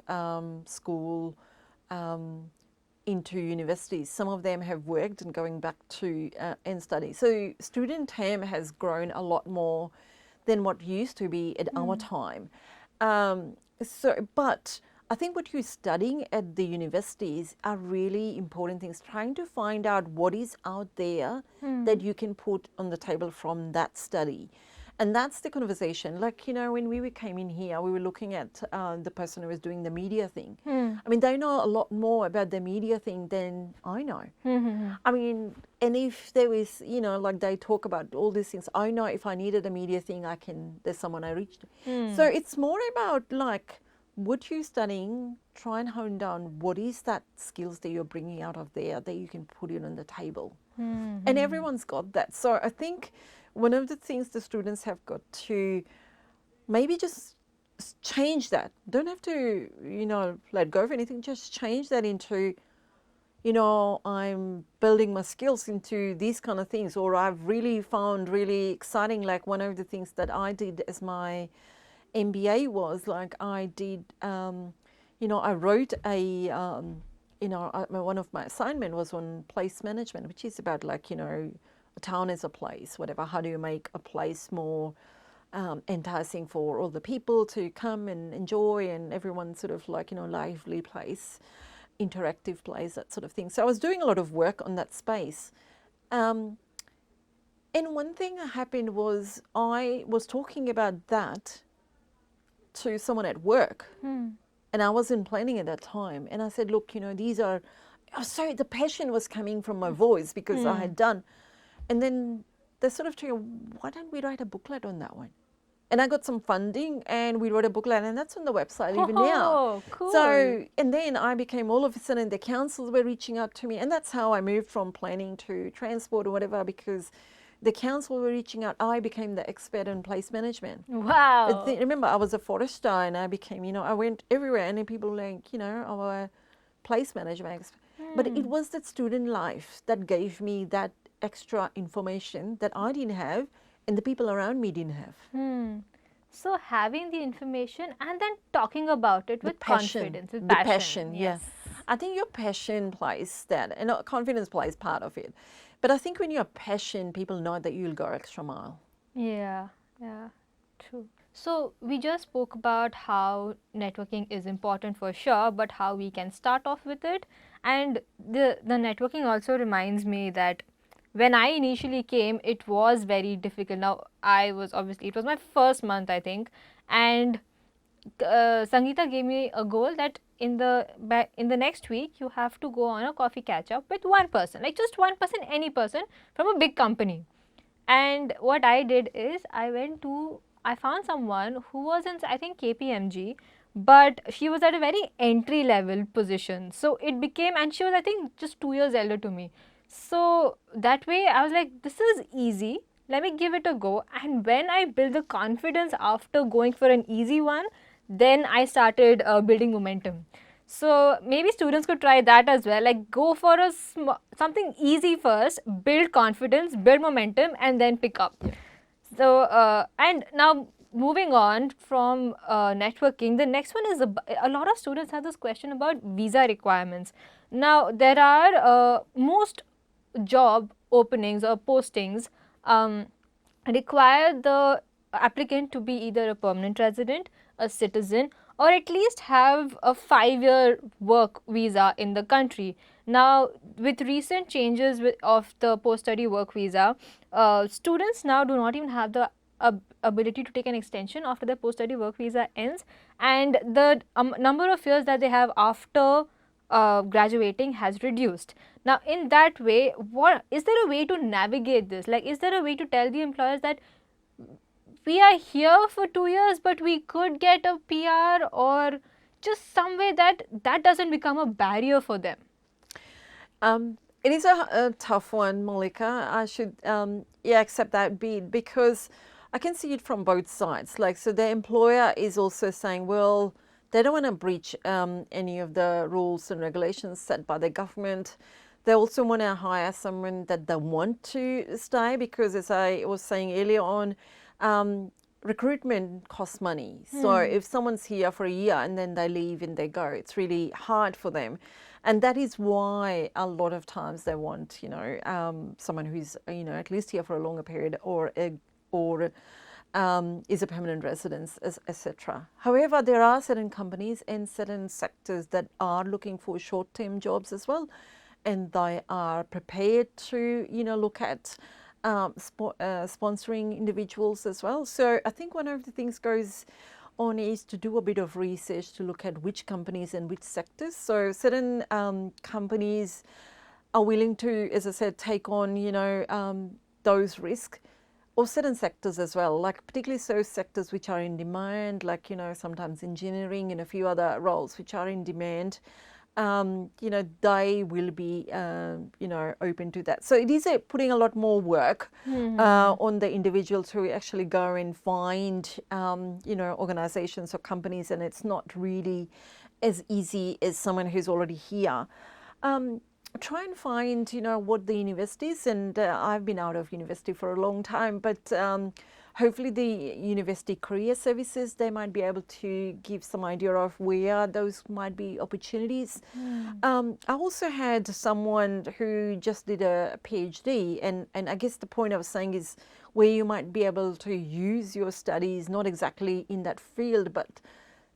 school into universities. Some of them have worked and going back to and study. So student term has grown a lot more than what used to be at our time. But I think what you're studying at the universities are really important things, trying to find out what is out there that you can put on the table from that study. And that's the conversation. Like, when we came in here, we were looking at the person who was doing the media thing. I mean, they know a lot more about the media thing than I know. I mean, and if there was, like they talk about all these things, I know if I needed a media thing, there's someone I reached. So it's more about like, what you're studying, try and hone down what is that skills that you're bringing out of there that you can put it on the table. And everyone's got that. So I think one of the things the students have got to maybe just change that. Don't have to, let go of anything. Just change that into, I'm building my skills into these kind of things, or I've really found really exciting. Like one of the things that I did as my MBA was like I did, I wrote one of my assignment was on place management, which is about like, a town as a place, whatever. How do you make a place more enticing for all the people to come and enjoy, and everyone sort of like, lively place, interactive place, that sort of thing. So I was doing a lot of work on that space. And one thing that happened was I was talking about that to someone at work. And I wasn't planning at that time. And I said, look, these are, so the passion was coming from my voice because I had done. And then they sort of told, why don't we write a booklet on that one? And I got some funding and we wrote a booklet, and that's on the website even now. Oh, cool. So, and then I became, all of a sudden the councils were reaching out to me, and that's how I moved from planning to transport or whatever, because the council were reaching out. I became the expert in place management. Wow. Remember, I was a forester and I became, I went everywhere, and then people were like, our place management expert. But it was that student life that gave me that extra information that I didn't have and the people around me didn't have. So having the information and then talking about it with confidence, with passion. Yes. I think your passion plays that, and confidence plays part of it. But I think when you're passionate, people know that you'll go extra mile. Yeah, true. So we just spoke about how networking is important for sure, but how we can start off with it. And the networking also reminds me that when I initially came, it was very difficult. Now, it was my first month, I think, and Sangeeta gave me a goal that in the next week you have to go on a coffee catch up with one person, like just one person, any person from a big company. And what I did is I found someone who was in, I think, KPMG, but she was at a very entry level position. So it became, and she was, I think, just 2 years elder to me. So that way I was like, this is easy. Let me give it a go. And when I built the confidence after going for an easy one, then I started building momentum. So maybe students could try that as well, like go for something easy first, build confidence, build momentum, and then pick up. So and now moving on from networking, the next one is a lot of students have this question about visa requirements. Now there are most job openings or postings require the applicant to be either a permanent resident, a citizen, or at least have a 5-year work visa in the country. Now, with recent changes of the post-study work visa, students now do not even have the ability to take an extension after the post-study work visa ends, and the number of years that they have after graduating has reduced. Now, in that way, is there a way to navigate this? Like, is there a way to tell the employers that we are here for 2 years, but we could get a PR, or just some way that doesn't become a barrier for them? It is a tough one, Malika. I should accept that bid, because I can see it from both sides. Like, so the employer is also saying, well, they don't want to breach any of the rules and regulations set by the government. They also want to hire someone that they want to stay, because as I was saying earlier on, recruitment costs money. So if someone's here for a year and then they leave and they go, it's really hard for them. And that is why a lot of times they want, someone who's, at least here for a longer period, or is a permanent resident, etc. However, there are certain companies and certain sectors that are looking for short-term jobs as well, and they are prepared to, look at sponsoring individuals as well. So I think one of the things goes on is to do a bit of research to look at which companies and which sectors. So certain companies are willing to, as I said, take on, those risks, or certain sectors as well, like particularly those sectors which are in demand, like, sometimes engineering and a few other roles which are in demand. they will be, open to that. So it is putting a lot more work on the individuals who actually go and find, organizations or companies, and it's not really as easy as someone who's already here. Try and find, what the universities, and I've been out of university for a long time, but hopefully the university career services, they might be able to give some idea of where those might be opportunities. I also had someone who just did a PhD, and I guess the point I was saying is where you might be able to use your studies, not exactly in that field, but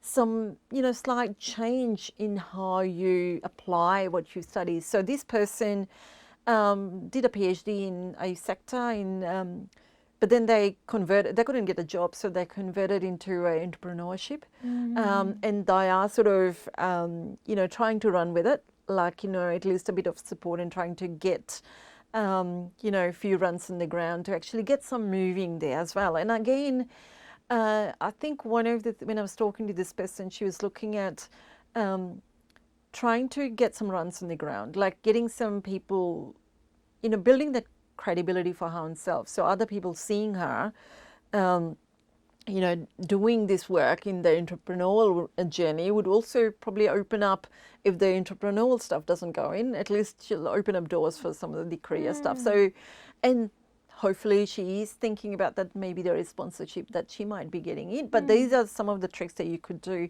some, slight change in how you apply what you study. So this person did a PhD in a sector, but then they couldn't get a job, so they converted into entrepreneurship. And they are sort of, trying to run with it, like, at least a bit of support and trying to get, a few runs in the ground to actually get some moving there as well. And again, I think when I was talking to this person, she was looking at trying to get some runs on the ground, like getting some people, building that credibility for her own self. So other people seeing her, doing this work in the entrepreneurial journey would also probably open up, if the entrepreneurial stuff doesn't go in, at least she'll open up doors for some of the career stuff. So, and hopefully she is thinking about that, maybe there is sponsorship that she might be getting in. But these are some of the tricks that you could do.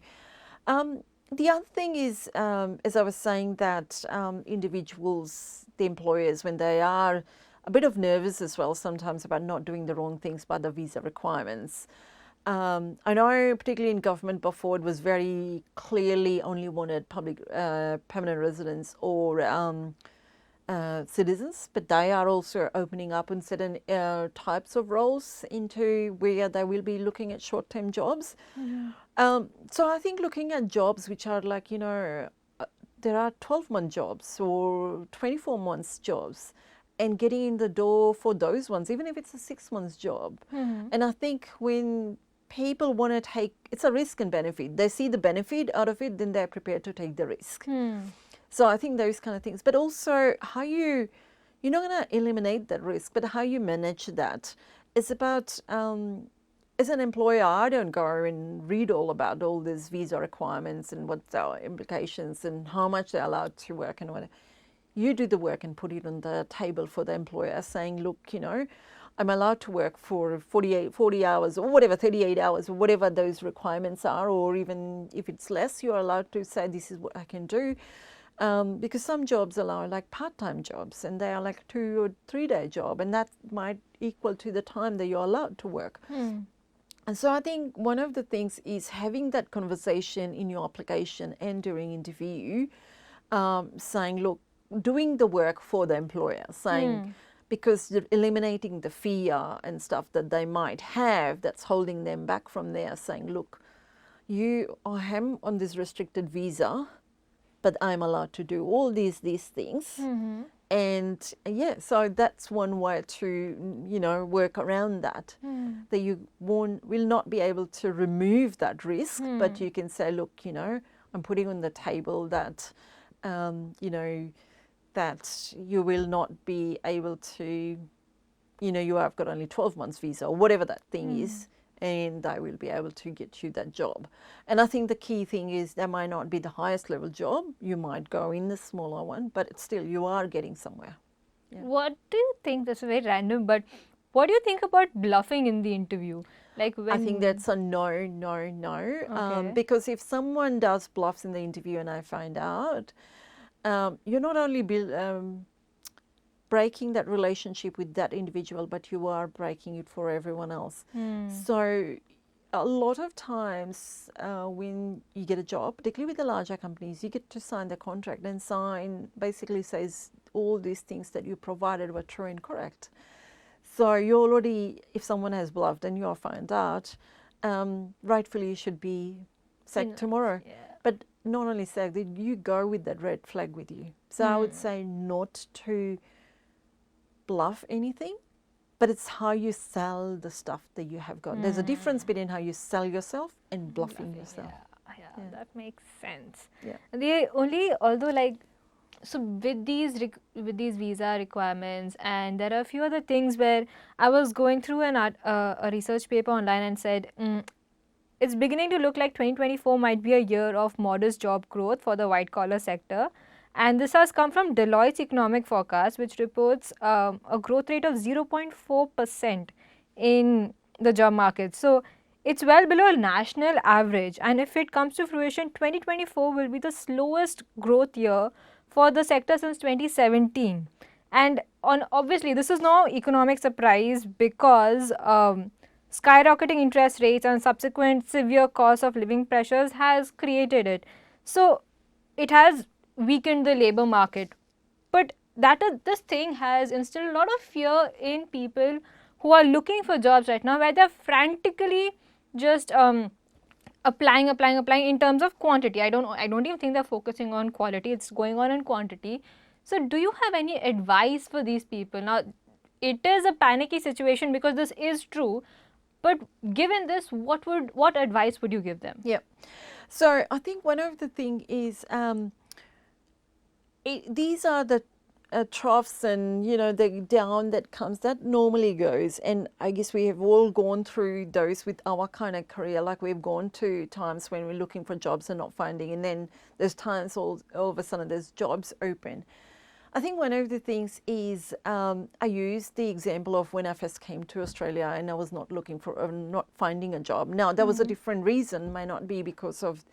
The other thing is, as I was saying, that individuals, the employers, when they are a bit of nervous as well sometimes about not doing the wrong things by the visa requirements. I know particularly in government before, it was very clearly only wanted public permanent residents or citizens, but they are also opening up in certain types of roles into where they will be looking at short-term jobs. So I think looking at jobs which are like, there are 12-month jobs or 24 months jobs, and getting in the door for those ones, even if it's a 6-month job. And I think when people want to take, it's a risk and benefit. They see the benefit out of it, then they're prepared to take the risk. So I think those kind of things, but also how you're not going to eliminate that risk, but how you manage that. It's about, as an employer, I don't go and read all about all these visa requirements and what their implications and how much they're allowed to work and whatever. You do the work and put it on the table for the employer, saying, look, I'm allowed to work for 40 hours or whatever, 38 hours or whatever those requirements are, or even if it's less, you're allowed to say, this is what I can do. Because some jobs allow like part-time jobs, and they are like 2 or 3 day job, and that might equal to the time that you're allowed to work. And so I think one of the things is having that conversation in your application and during interview, saying, look, doing the work for the employer, saying, because you're eliminating the fear and stuff that they might have that's holding them back from there, saying, look, I am on this restricted visa, but I'm allowed to do all these things. And yeah, so that's one way to, work around that, that you will not be able to remove that risk, but you can say, look, I'm putting on the table that, that you will not be able to, you have got only 12 months visa or whatever that thing is, and I will be able to get you that job. And I think the key thing is that might not be the highest level job. You might go in the smaller one, but it's still, you are getting somewhere. Yeah. What do you think, that's very random, but what do you think about bluffing in the interview? Like when I think that's a no. Okay. Because if someone does bluffs in the interview and I find out, you're not only breaking that relationship with that individual, but you are breaking it for everyone else. So a lot of times when you get a job, particularly with the larger companies, you get to sign the contract, and sign basically says all these things that you provided were true and correct. So you already, if someone has bluffed and you're found out, rightfully you should be sacked tomorrow. Yeah. But not only sacked, you go with that red flag with you. So I would say not to bluff anything, but it's how you sell the stuff that you have got. There's a difference between how you sell yourself and bluffing yourself. Yeah. that makes sense. Yeah. The only, although like, so with these with these visa requirements, and there are a few other things where I was going through a research paper online and said, it's beginning to look like 2024 might be a year of modest job growth for the white collar sector. And this has come from Deloitte's economic forecast, which reports a growth rate of 0.4% in the job market. So it's well below a national average. And if it comes to fruition, 2024 will be the slowest growth year for the sector since 2017. And obviously, this is no economic surprise because skyrocketing interest rates and subsequent severe cost of living pressures has created it. So it has weakened the labor market. But this thing has instilled a lot of fear in people who are looking for jobs right now, where they're frantically just applying in terms of quantity. I don't even think they're focusing on quality. It's going on in quantity. So do you have any advice for these people? Now, it is a panicky situation because this is true, but given this, what advice would you give them? Yeah. So I think one of the thing is these are the troughs and, you know, the down that comes, that normally goes. And I guess we have all gone through those with our kind of career. Like we've gone to times when we're looking for jobs and not finding, and then there's times all of a sudden there's jobs open. I think one of the things is I used the example of when I first came to Australia and I was not looking for, not finding a job. Now, that was a different reason, might not be because of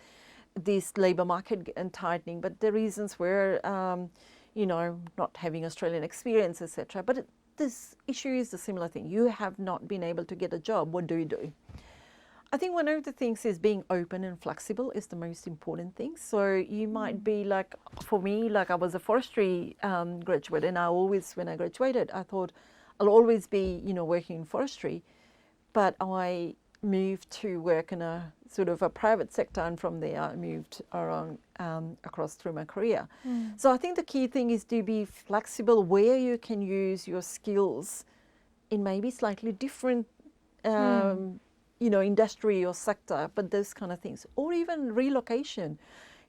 this labour market and tightening, but the reasons were, you know, not having Australian experience, etc. But this issue is a similar thing. You have not been able to get a job. What do you do? I think one of the things is being open and flexible is the most important thing. So you might be like, for me, like I was a forestry graduate, and I always, when I graduated, I thought I'll always be, you know, working in forestry. But I moved to work in a sort of a private sector, and from there I moved around across through my career. So I think the key thing is to be flexible where you can use your skills in maybe slightly different you know, industry or sector, but those kind of things, or even relocation.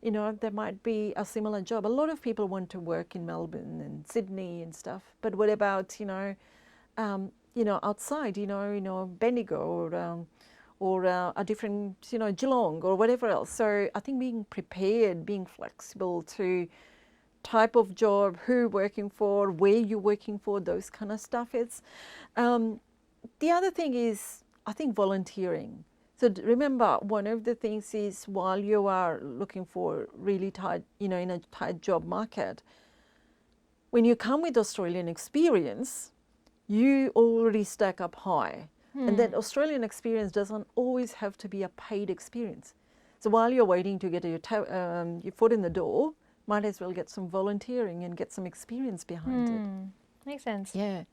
You know, there might be a similar job. A lot of people want to work in Melbourne and Sydney and stuff, but what about, you know, outside, you know, Bendigo or a different, you know, Geelong or whatever else. So I think being prepared, being flexible to type of job, who you're working for, where you're working for, those kind of stuff. It's the other thing is, I think, volunteering. So remember, one of the things is while you are looking for really tight, you know, in a tight job market, when you come with Australian experience, you already stack up high. And that Australian experience doesn't always have to be a paid experience. So while you're waiting to get your foot in the door, might as well get some volunteering and get some experience behind it. Makes sense. Yeah.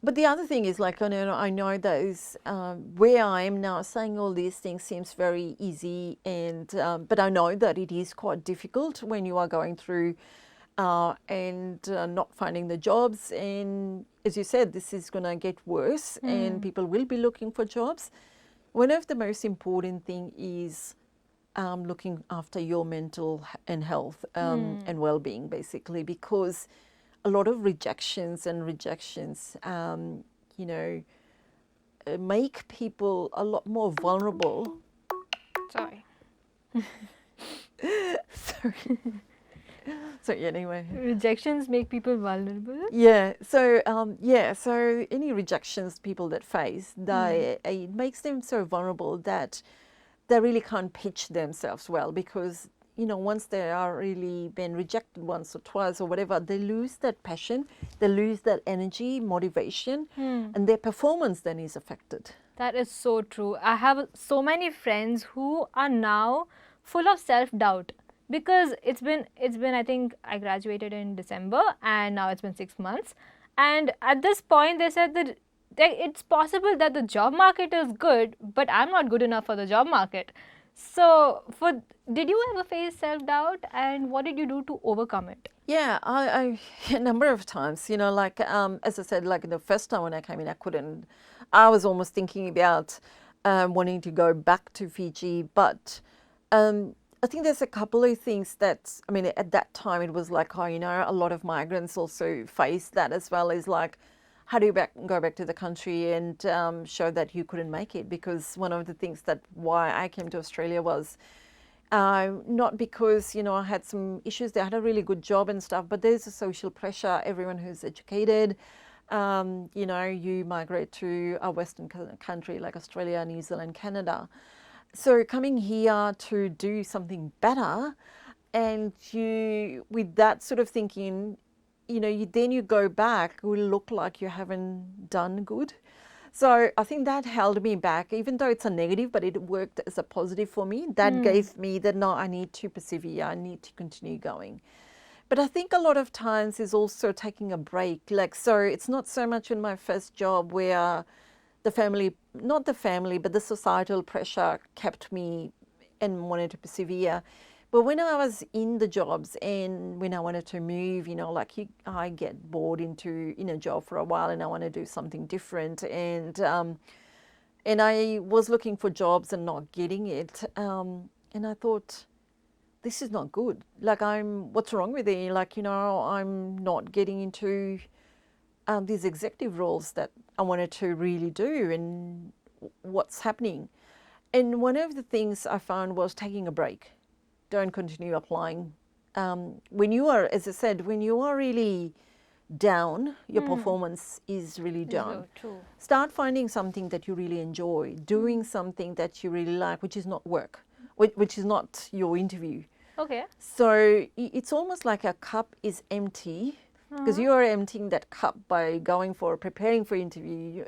But the other thing is, like, I know those where I am now, saying all these things seems very easy, and but I know that it is quite difficult when you are going through and not finding the jobs. And as you said, this is going to get worse, and people will be looking for jobs. One of the most important thing is looking after your mental and health and well-being, basically, because a lot of rejections, you know, make people a lot more vulnerable. Sorry. Sorry. So anyway. Rejections make people vulnerable? Yeah. So so any rejections people that face, it makes them so vulnerable that they really can't pitch themselves well, because, you know, once they are really been rejected once or twice or whatever, they lose that passion, they lose that energy, motivation, and their performance then is affected. That is so true. I have so many friends who are now full of self-doubt, because it's been I think I graduated in December, and now it's been 6 months, and at this point they said that it's possible that the job market is good, but I'm not good enough for the job market. So did you ever face self-doubt, and what did you do to overcome it? Yeah, I a number of times, you know, like as I said, like the first time when I came in, I was almost thinking about wanting to go back to Fiji, but I think there's a couple of things that, I mean, at that time it was like, oh, you know, a lot of migrants also face that, as well as like, how do you go back to the country and show that you couldn't make it? Because one of the things that why I came to Australia was not because, you know, I had some issues there. I had a really good job and stuff, but there's a social pressure. Everyone who's educated, you know, you migrate to a Western country like Australia, New Zealand, Canada. So coming here to do something better, and you, with that sort of thinking, you know, then you go back, it will look like you haven't done good. So I think that held me back, even though it's a negative, but it worked as a positive for me. That gave me that, no, I need to persevere, I need to continue going. But I think a lot of times is also taking a break. Like, so it's not so much in my first job where the family, not the family, but the societal pressure kept me and wanted to persevere. But when I was in the jobs and when I wanted to move, you know, like I get bored in a job for a while and I want to do something different. And I was looking for jobs and not getting it. And I thought, this is not good. Like, what's wrong with it? Like, you know, I'm not getting into these executive roles that I wanted to really do, and what's happening. And one of the things I found was taking a break. Don't continue applying. When you are, as I said, when you are really down, your performance is really down. True. Start finding something that you really enjoy, doing something that you really like, which is not work, which is not your interview. Okay. So it's almost like a cup is empty, because you are emptying that cup by preparing for interview.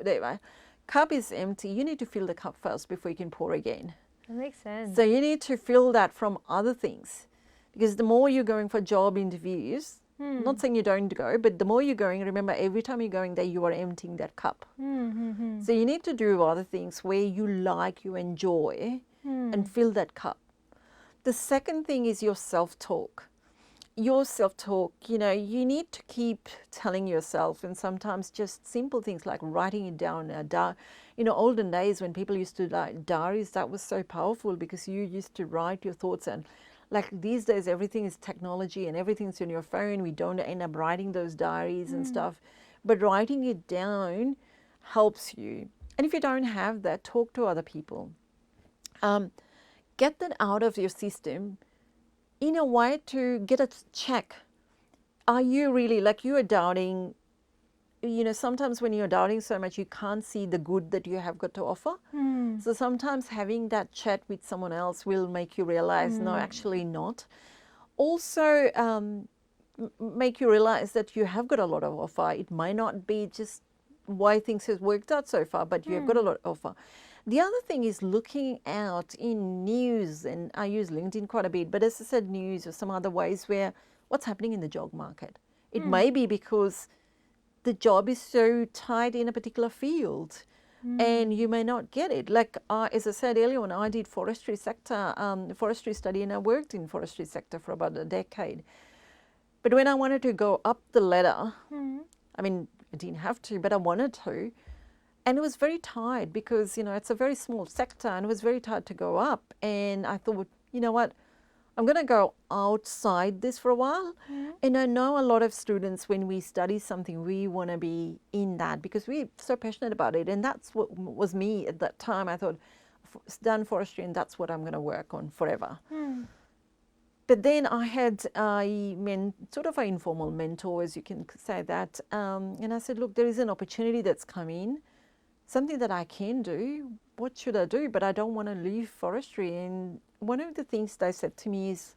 Cup is empty. You need to fill the cup first before you can pour again. That makes sense. So you need to fill that from other things, because the more you're going for job interviews, not saying you don't go, but the more you're going, remember, every time you're going there, you are emptying that cup. So you need to do other things where you like, you enjoy, and fill that cup. The second thing is your self-talk. Your self-talk, you know, you need to keep telling yourself, and sometimes just simple things like writing it down. You know, olden days when people used to like diaries, that was so powerful because you used to write your thoughts. And like these days, everything is technology and everything's on your phone. We don't end up writing those diaries and stuff. But writing it down helps you. And if you don't have that, talk to other people. Get that out of your system in a way to get a check. Are you really, like, you are doubting, you know, sometimes when you're doubting so much, you can't see the good that you have got to offer. So sometimes having that chat with someone else will make you realize, no, actually not. Also, make you realize that you have got a lot of offer. It might not be just why things have worked out so far, but you have got a lot of offer. The other thing is looking out in news, and I use LinkedIn quite a bit, but as I said, news or some other ways where what's happening in the job market. It may be because the job is so tight in a particular field and you may not get it. Like, as I said earlier, when I did forestry sector, forestry study, and I worked in forestry sector for about a decade. But when I wanted to go up the ladder, I mean, I didn't have to, but I wanted to. And it was very tight because, you know, it's a very small sector and it was very tight to go up. And I thought, you know what, I'm going to go outside this for a while. And I know a lot of students, when we study something, we want to be in that because we're so passionate about it. And that's what was me at that time. I thought, done forestry and that's what I'm going to work on forever. But then I had sort of an informal mentor, as you can say that. And I said, look, there is an opportunity that's come in. Something that I can do, what should I do? But I don't want to leave forestry. And one of the things they said to me is,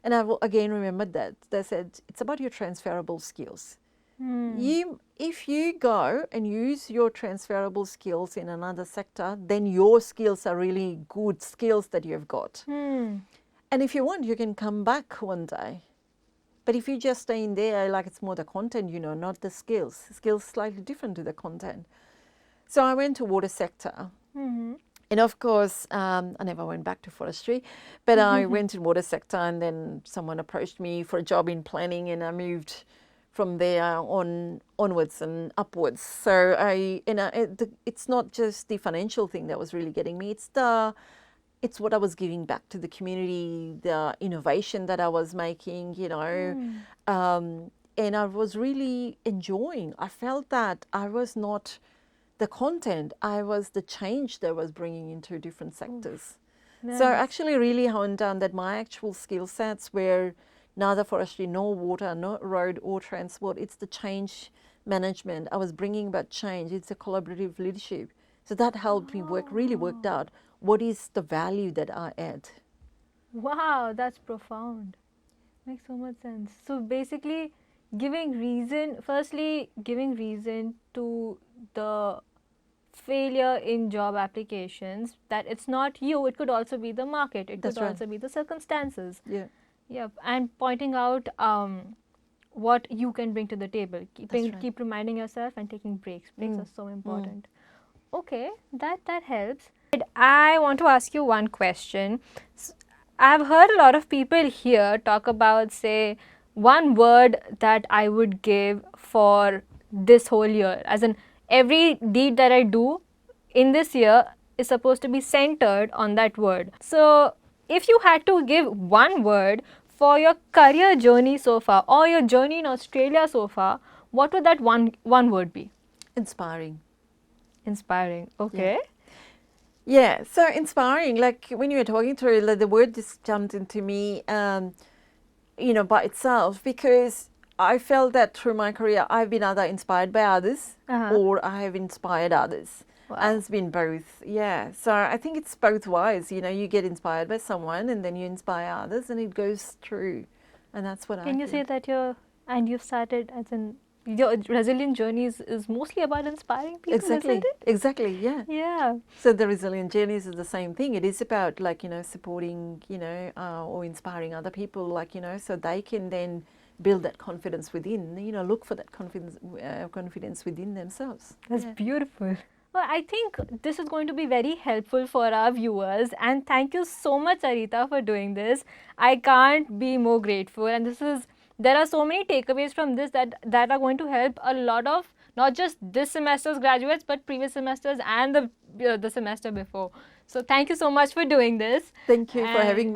and I will again remembered that, they said, it's about your transferable skills. If you go and use your transferable skills in another sector, then your skills are really good skills that you've got. And if you want, you can come back one day. But if you just stay in there, like, it's more the content, you know, not the skills. Skills slightly different to the content. So I went to water sector. And of course, I never went back to forestry, but I went to water sector, and then someone approached me for a job in planning, and I moved from there onwards and upwards. So it's not just the financial thing that was really getting me. It's the it's what I was giving back to the community, the innovation that I was making, and I was really enjoying. I felt that I was not the content, I was the change that I was bringing into different sectors. So I actually really honed down that my actual skill sets were neither forestry nor water, not road or transport. It's the change management. I was bringing about change. It's a collaborative leadership. So that helped me really worked out what is the value that I add. Wow, that's profound. Makes so much sense. So basically, giving reason, firstly, giving reason to the failure in job applications, that it's not you, it could also be the market, it That's could right. also be the circumstances. Yeah. Yep, and pointing out what you can bring to the table. Right. Keep reminding yourself and taking breaks. Breaks are so important. Okay, that helps. I want to ask you one question. I've heard a lot of people here talk about, say, one word that I would give for this whole year. As in, every deed that I do in this year is supposed to be centered on that word. So, if you had to give one word for your career journey so far, or your journey in Australia so far, what would that one word be? Inspiring. Inspiring. Okay. Yeah, so inspiring. Like when you were talking through, like, the word just jumped into me, by itself, because I felt that through my career, I've been either inspired by others or I have inspired others. Wow. And it's been both. Yeah. So I think it's both ways. You get inspired by someone and then you inspire others and it goes through. And that's what Can you say that you've started, as in, your resilient journey is mostly about inspiring people, Exactly. isn't it? Exactly. Yeah. Yeah. So the resilient journeys is the same thing. It is about, like, supporting, or inspiring other people, so they can then build that confidence within, look for that confidence within themselves. That's beautiful. Well, I think this is going to be very helpful for our viewers, and thank you so much, Sarita, for doing this. I can't be more grateful, and there are so many takeaways from this that are going to help a lot of, not just this semester's graduates, but previous semesters and the semester before. So thank you so much for doing this. Thank you for having me.